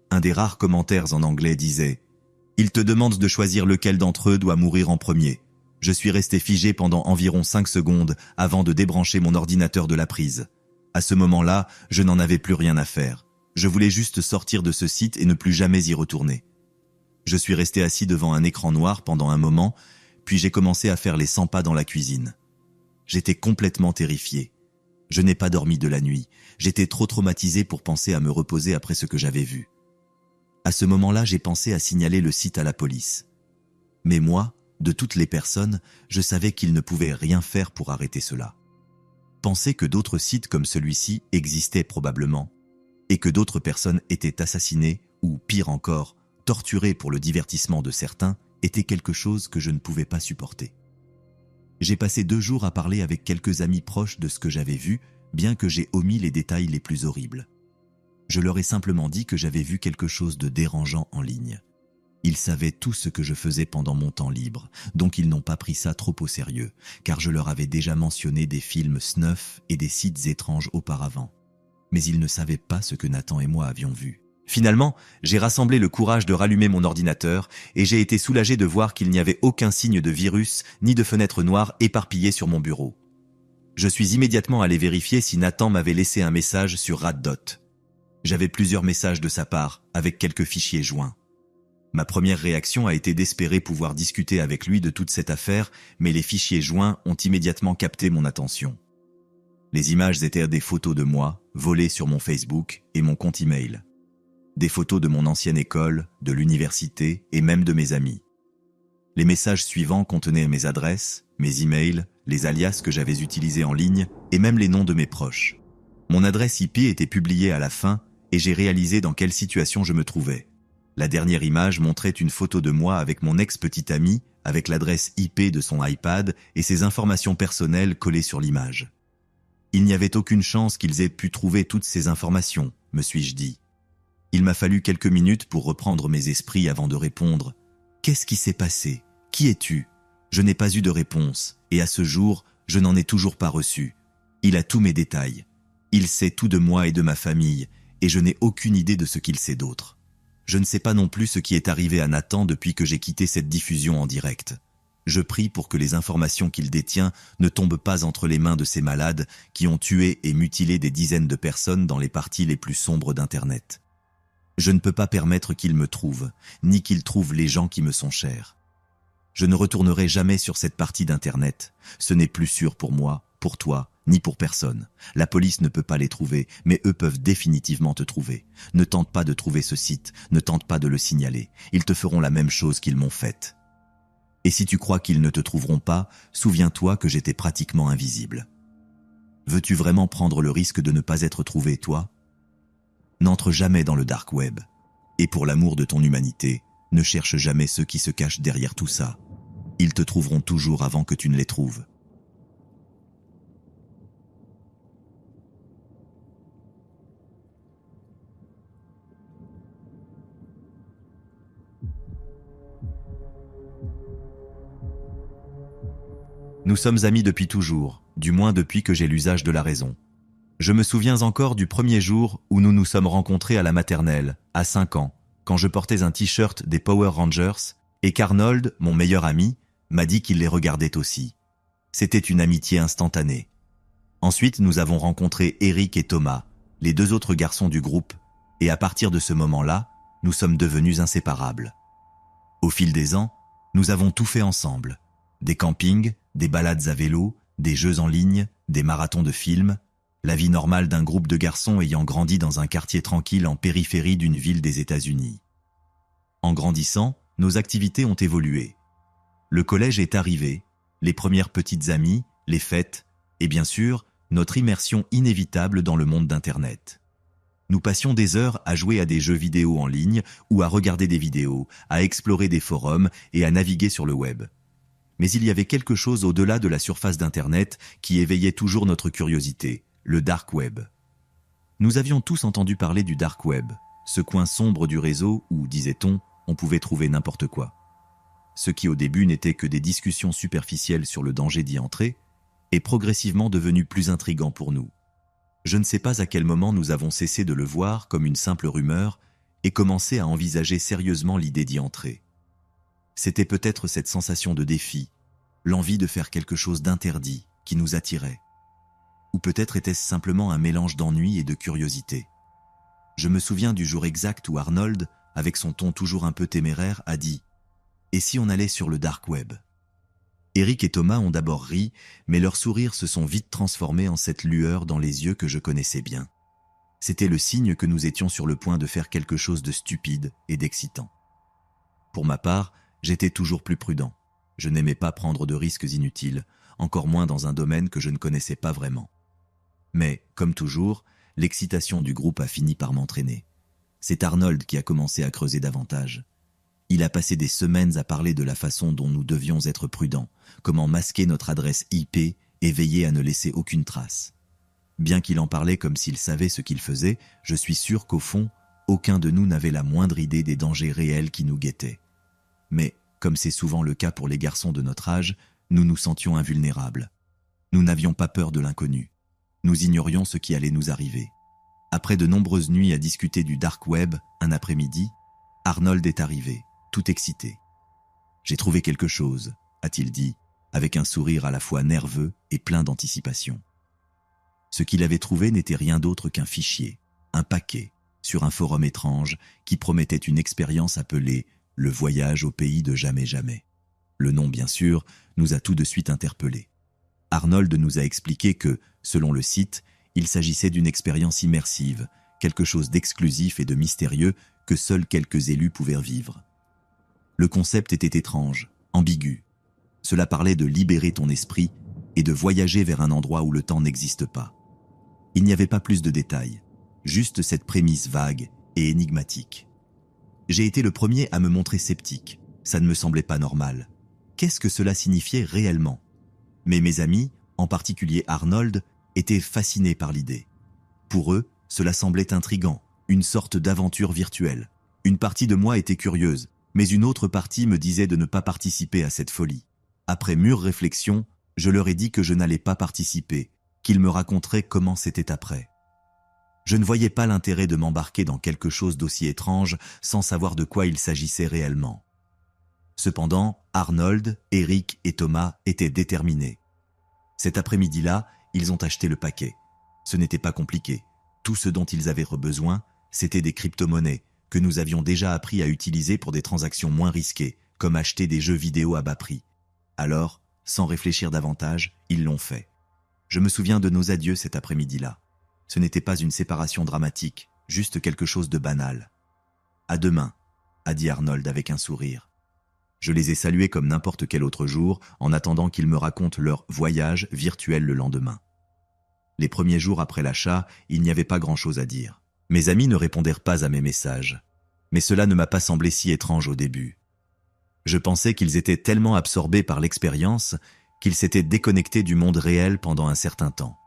Un des rares commentaires en anglais disait « Il te demande de choisir lequel d'entre eux doit mourir en premier. Je suis resté figé pendant environ 5 secondes avant de débrancher mon ordinateur de la prise. À ce moment-là, je n'en avais plus rien à faire. Je voulais juste sortir de ce site et ne plus jamais y retourner. Je suis resté assis devant un écran noir pendant un moment, puis j'ai commencé à faire les 100 pas dans la cuisine. J'étais complètement terrifié. Je n'ai pas dormi de la nuit. J'étais trop traumatisé pour penser à me reposer après ce que j'avais vu. À ce moment-là, j'ai pensé à signaler le site à la police. Mais moi, de toutes les personnes, je savais qu'ils ne pouvaient rien faire pour arrêter cela. Penser que d'autres sites comme celui-ci existaient probablement, et que d'autres personnes étaient assassinées, ou pire encore, torturées pour le divertissement de certains, était quelque chose que je ne pouvais pas supporter. J'ai passé 2 jours à parler avec quelques amis proches de ce que j'avais vu, bien que j'ai omis les détails les plus horribles. Je leur ai simplement dit que j'avais vu quelque chose de dérangeant en ligne. Ils savaient tout ce que je faisais pendant mon temps libre, donc ils n'ont pas pris ça trop au sérieux, car je leur avais déjà mentionné des films snuff et des sites étranges auparavant. Mais ils ne savaient pas ce que Nathan et moi avions vu. Finalement, j'ai rassemblé le courage de rallumer mon ordinateur et j'ai été soulagé de voir qu'il n'y avait aucun signe de virus ni de fenêtre noire éparpillée sur mon bureau. Je suis immédiatement allé vérifier si Nathan m'avait laissé un message sur Raddot. J'avais plusieurs messages de sa part, avec quelques fichiers joints. Ma première réaction a été d'espérer pouvoir discuter avec lui de toute cette affaire, mais les fichiers joints ont immédiatement capté mon attention. Les images étaient des photos de moi, volées sur mon Facebook et mon compte email. Des photos de mon ancienne école, de l'université et même de mes amis. Les messages suivants contenaient mes adresses, mes emails, les alias que j'avais utilisés en ligne et même les noms de mes proches. Mon adresse IP était publiée à la fin et j'ai réalisé dans quelle situation je me trouvais. La dernière image montrait une photo de moi avec mon ex-petit ami, avec l'adresse IP de son iPad et ses informations personnelles collées sur l'image. Il n'y avait aucune chance qu'ils aient pu trouver toutes ces informations, me suis-je dit. Il m'a fallu quelques minutes pour reprendre mes esprits avant de répondre. Qu'est-ce qui s'est passé? Qui es-tu? Je n'ai pas eu de réponse, et à ce jour, je n'en ai toujours pas reçu. Il a tous mes détails. Il sait tout de moi et de ma famille, et je n'ai aucune idée de ce qu'il sait d'autre. Je ne sais pas non plus ce qui est arrivé à Nathan depuis que j'ai quitté cette diffusion en direct. Je prie pour que les informations qu'il détient ne tombent pas entre les mains de ces malades qui ont tué et mutilé des dizaines de personnes dans les parties les plus sombres d'Internet. Je ne peux pas permettre qu'il me trouve, ni qu'il trouve les gens qui me sont chers. Je ne retournerai jamais sur cette partie d'Internet. Ce n'est plus sûr pour moi, pour toi, ni pour personne. La police ne peut pas les trouver, mais eux peuvent définitivement te trouver. Ne tente pas de trouver ce site, ne tente pas de le signaler. Ils te feront la même chose qu'ils m'ont faite. Et si tu crois qu'ils ne te trouveront pas, souviens-toi que j'étais pratiquement invisible. Veux-tu vraiment prendre le risque de ne pas être trouvé, toi? N'entre jamais dans le dark web. Et pour l'amour de ton humanité, ne cherche jamais ceux qui se cachent derrière tout ça. Ils te trouveront toujours avant que tu ne les trouves. Nous sommes amis depuis toujours, du moins depuis que j'ai l'usage de la raison. Je me souviens encore du premier jour où nous nous sommes rencontrés à la maternelle, à 5 ans, quand je portais un t-shirt des Power Rangers et qu'Arnold, mon meilleur ami, m'a dit qu'il les regardait aussi. C'était une amitié instantanée. Ensuite, nous avons rencontré Eric et Thomas, les 2 autres garçons du groupe, et à partir de ce moment-là, nous sommes devenus inséparables. Au fil des ans, nous avons tout fait ensemble. Des campings, des balades à vélo, des jeux en ligne, des marathons de films, la vie normale d'un groupe de garçons ayant grandi dans un quartier tranquille en périphérie d'une ville des États-Unis. En grandissant, nos activités ont évolué. Le collège est arrivé, les premières petites amies, les fêtes, et bien sûr, notre immersion inévitable dans le monde d'Internet. Nous passions des heures à jouer à des jeux vidéo en ligne ou à regarder des vidéos, à explorer des forums et à naviguer sur le web. Mais il y avait quelque chose au-delà de la surface d'Internet qui éveillait toujours notre curiosité, le dark web. Nous avions tous entendu parler du dark web, ce coin sombre du réseau où, disait-on, on pouvait trouver n'importe quoi. Ce qui au début n'était que des discussions superficielles sur le danger d'y entrer, est progressivement devenu plus intriguant pour nous. Je ne sais pas à quel moment nous avons cessé de le voir comme une simple rumeur et commencé à envisager sérieusement l'idée d'y entrer. C'était peut-être cette sensation de défi, l'envie de faire quelque chose d'interdit qui nous attirait. Ou peut-être était-ce simplement un mélange d'ennui et de curiosité. Je me souviens du jour exact où Arnold, avec son ton toujours un peu téméraire, a dit « Et si on allait sur le dark web ?» Eric et Thomas ont d'abord ri, mais leurs sourires se sont vite transformés en cette lueur dans les yeux que je connaissais bien. C'était le signe que nous étions sur le point de faire quelque chose de stupide et d'excitant. Pour ma part, j'étais toujours plus prudent. Je n'aimais pas prendre de risques inutiles, encore moins dans un domaine que je ne connaissais pas vraiment. Mais, comme toujours, l'excitation du groupe a fini par m'entraîner. C'est Arnold qui a commencé à creuser davantage. Il a passé des semaines à parler de la façon dont nous devions être prudents, comment masquer notre adresse IP et veiller à ne laisser aucune trace. Bien qu'il en parlait comme s'il savait ce qu'il faisait, je suis sûr qu'au fond, aucun de nous n'avait la moindre idée des dangers réels qui nous guettaient. Mais, comme c'est souvent le cas pour les garçons de notre âge, nous nous sentions invulnérables. Nous n'avions pas peur de l'inconnu. Nous ignorions ce qui allait nous arriver. Après de nombreuses nuits à discuter du dark web, un après-midi, Arnold est arrivé, tout excité. « J'ai trouvé quelque chose », a-t-il dit, avec un sourire à la fois nerveux et plein d'anticipation. Ce qu'il avait trouvé n'était rien d'autre qu'un fichier, un paquet, sur un forum étrange qui promettait une expérience appelée « le voyage au pays de jamais jamais. Le nom, bien sûr, nous a tout de suite interpellés. Arnold nous a expliqué que, selon le site, il s'agissait d'une expérience immersive, quelque chose d'exclusif et de mystérieux que seuls quelques élus pouvaient vivre. Le concept était étrange, ambigu. Cela parlait de libérer ton esprit et de voyager vers un endroit où le temps n'existe pas. Il n'y avait pas plus de détails, juste cette prémisse vague et énigmatique. J'ai été le premier à me montrer sceptique. Ça ne me semblait pas normal. Qu'est-ce que cela signifiait réellement? Mais mes amis, en particulier Arnold, étaient fascinés par l'idée. Pour eux, cela semblait intriguant, une sorte d'aventure virtuelle. Une partie de moi était curieuse, mais une autre partie me disait de ne pas participer à cette folie. Après mûre réflexion, je leur ai dit que je n'allais pas participer, qu'ils me raconteraient comment c'était après. Je ne voyais pas l'intérêt de m'embarquer dans quelque chose d'aussi étrange sans savoir de quoi il s'agissait réellement. Cependant, Arnold, Eric et Thomas étaient déterminés. Cet après-midi-là, ils ont acheté le paquet. Ce n'était pas compliqué. Tout ce dont ils avaient besoin, c'était des crypto-monnaies que nous avions déjà appris à utiliser pour des transactions moins risquées, comme acheter des jeux vidéo à bas prix. Alors, sans réfléchir davantage, ils l'ont fait. Je me souviens de nos adieux cet après-midi-là. Ce n'était pas une séparation dramatique, juste quelque chose de banal. « À demain », a dit Arnold avec un sourire. Je les ai salués comme n'importe quel autre jour, en attendant qu'ils me racontent leur voyage virtuel le lendemain. Les premiers jours après l'achat, il n'y avait pas grand-chose à dire. Mes amis ne répondèrent pas à mes messages. Mais cela ne m'a pas semblé si étrange au début. Je pensais qu'ils étaient tellement absorbés par l'expérience qu'ils s'étaient déconnectés du monde réel pendant un certain temps.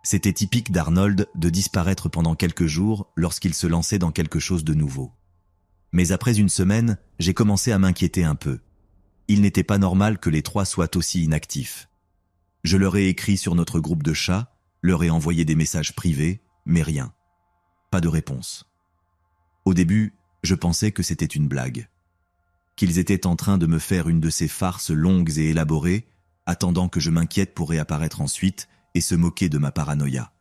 C'était typique d'Arnold de disparaître pendant quelques jours lorsqu'il se lançait dans quelque chose de nouveau. Mais après une semaine, j'ai commencé à m'inquiéter un peu. Il n'était pas normal que les trois soient aussi inactifs. Je leur ai écrit sur notre groupe de chats, leur ai envoyé des messages privés, mais rien. Pas de réponse. Au début, je pensais que c'était une blague. Qu'ils étaient en train de me faire une de ces farces longues et élaborées, attendant que je m'inquiète pour réapparaître ensuite et se moquer de ma paranoïa.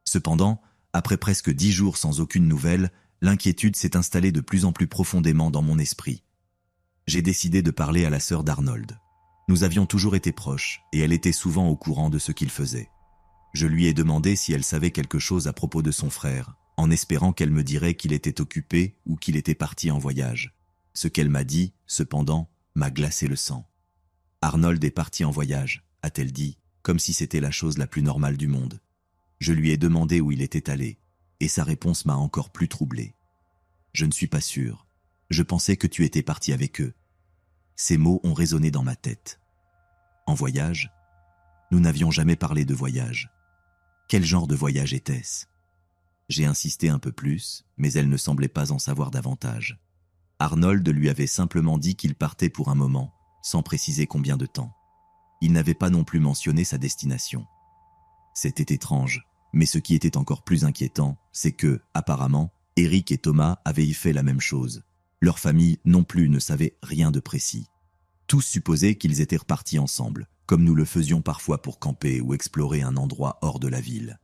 Cependant, après presque 10 jours sans aucune nouvelle, l'inquiétude s'est installée de plus en plus profondément dans mon esprit. J'ai décidé de parler à la sœur d'Arnold. Nous avions toujours été proches et elle était souvent au courant de ce qu'il faisait. Je lui ai demandé si elle savait quelque chose à propos de son frère, en espérant qu'elle me dirait qu'il était occupé ou qu'il était parti en voyage. Ce qu'elle m'a dit, cependant, m'a glacé le sang. « Arnold est parti en voyage », a-t-elle dit, comme si c'était la chose la plus normale du monde. Je lui ai demandé où il était allé, et sa réponse m'a encore plus troublé. « Je ne suis pas sûr. Je pensais que tu étais parti avec eux. » Ces mots ont résonné dans ma tête. En voyage? Nous n'avions jamais parlé de voyage. Quel genre de voyage était-ce? J'ai insisté un peu plus, mais elle ne semblait pas en savoir davantage. Arnold lui avait simplement dit qu'il partait pour un moment, sans préciser combien de temps. Il n'avait pas non plus mentionné sa destination. C'était étrange, mais ce qui était encore plus inquiétant, c'est que, apparemment, Eric et Thomas avaient y fait la même chose. Leur famille non plus ne savait rien de précis. Tous supposaient qu'ils étaient repartis ensemble, comme nous le faisions parfois pour camper ou explorer un endroit hors de la ville.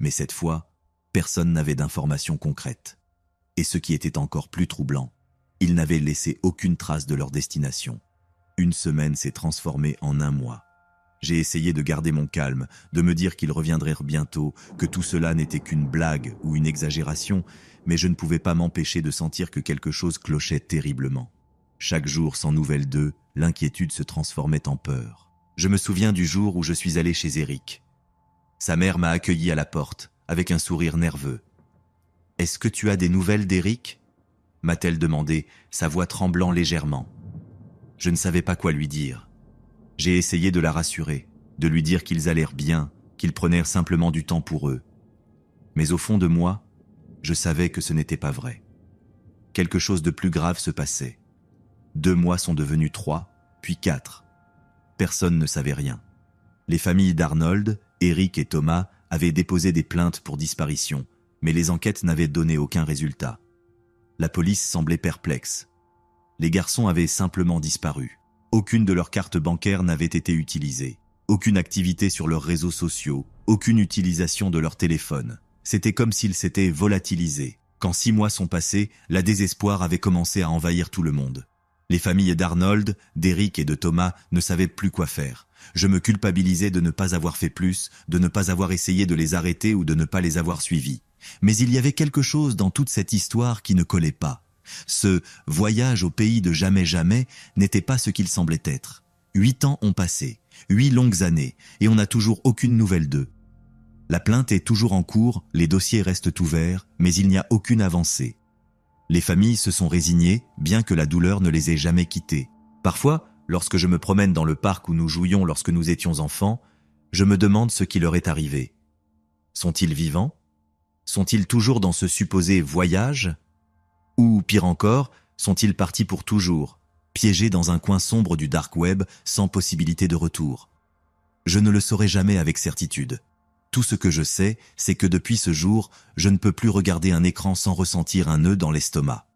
Mais cette fois, personne n'avait d'informations concrètes. Et ce qui était encore plus troublant, ils n'avaient laissé aucune trace de leur destination. Une semaine s'est transformée en un mois. J'ai essayé de garder mon calme, de me dire qu'ils reviendraient bientôt, que tout cela n'était qu'une blague ou une exagération, mais je ne pouvais pas m'empêcher de sentir que quelque chose clochait terriblement. Chaque jour sans nouvelles d'eux, l'inquiétude se transformait en peur. Je me souviens du jour où je suis allé chez Eric. Sa mère m'a accueilli à la porte, avec un sourire nerveux. « Est-ce que tu as des nouvelles d'Eric » m'a-t-elle demandé, sa voix tremblant légèrement. Je ne savais pas quoi lui dire. J'ai essayé de la rassurer, de lui dire qu'ils allèrent bien, qu'ils prenaient simplement du temps pour eux. Mais au fond de moi, je savais que ce n'était pas vrai. Quelque chose de plus grave se passait. 2 mois sont devenus 3, puis 4. Personne ne savait rien. Les familles d'Arnold, Eric et Thomas avaient déposé des plaintes pour disparition, mais les enquêtes n'avaient donné aucun résultat. La police semblait perplexe. Les garçons avaient simplement disparu. Aucune de leurs cartes bancaires n'avait été utilisée. Aucune activité sur leurs réseaux sociaux, aucune utilisation de leur téléphone. C'était comme s'ils s'étaient volatilisés. Quand 6 mois sont passés, la désespoir avait commencé à envahir tout le monde. Les familles d'Arnold, d'Eric et de Thomas ne savaient plus quoi faire. Je me culpabilisais de ne pas avoir fait plus, de ne pas avoir essayé de les arrêter ou de ne pas les avoir suivis. Mais il y avait quelque chose dans toute cette histoire qui ne collait pas. Ce voyage au pays de jamais jamais n'était pas ce qu'il semblait être. 8 ans ont passé, 8 longues années, et on n'a toujours aucune nouvelle d'eux. La plainte est toujours en cours, les dossiers restent ouverts, mais il n'y a aucune avancée. Les familles se sont résignées, bien que la douleur ne les ait jamais quittées. Parfois, lorsque je me promène dans le parc où nous jouions lorsque nous étions enfants, je me demande ce qui leur est arrivé. Sont-ils vivants? Sont-ils toujours dans ce supposé voyage? Ou, pire encore, sont-ils partis pour toujours, piégés dans un coin sombre du dark web sans possibilité de retour? Je ne le saurai jamais avec certitude. Tout ce que je sais, c'est que depuis ce jour, je ne peux plus regarder un écran sans ressentir un nœud dans l'estomac.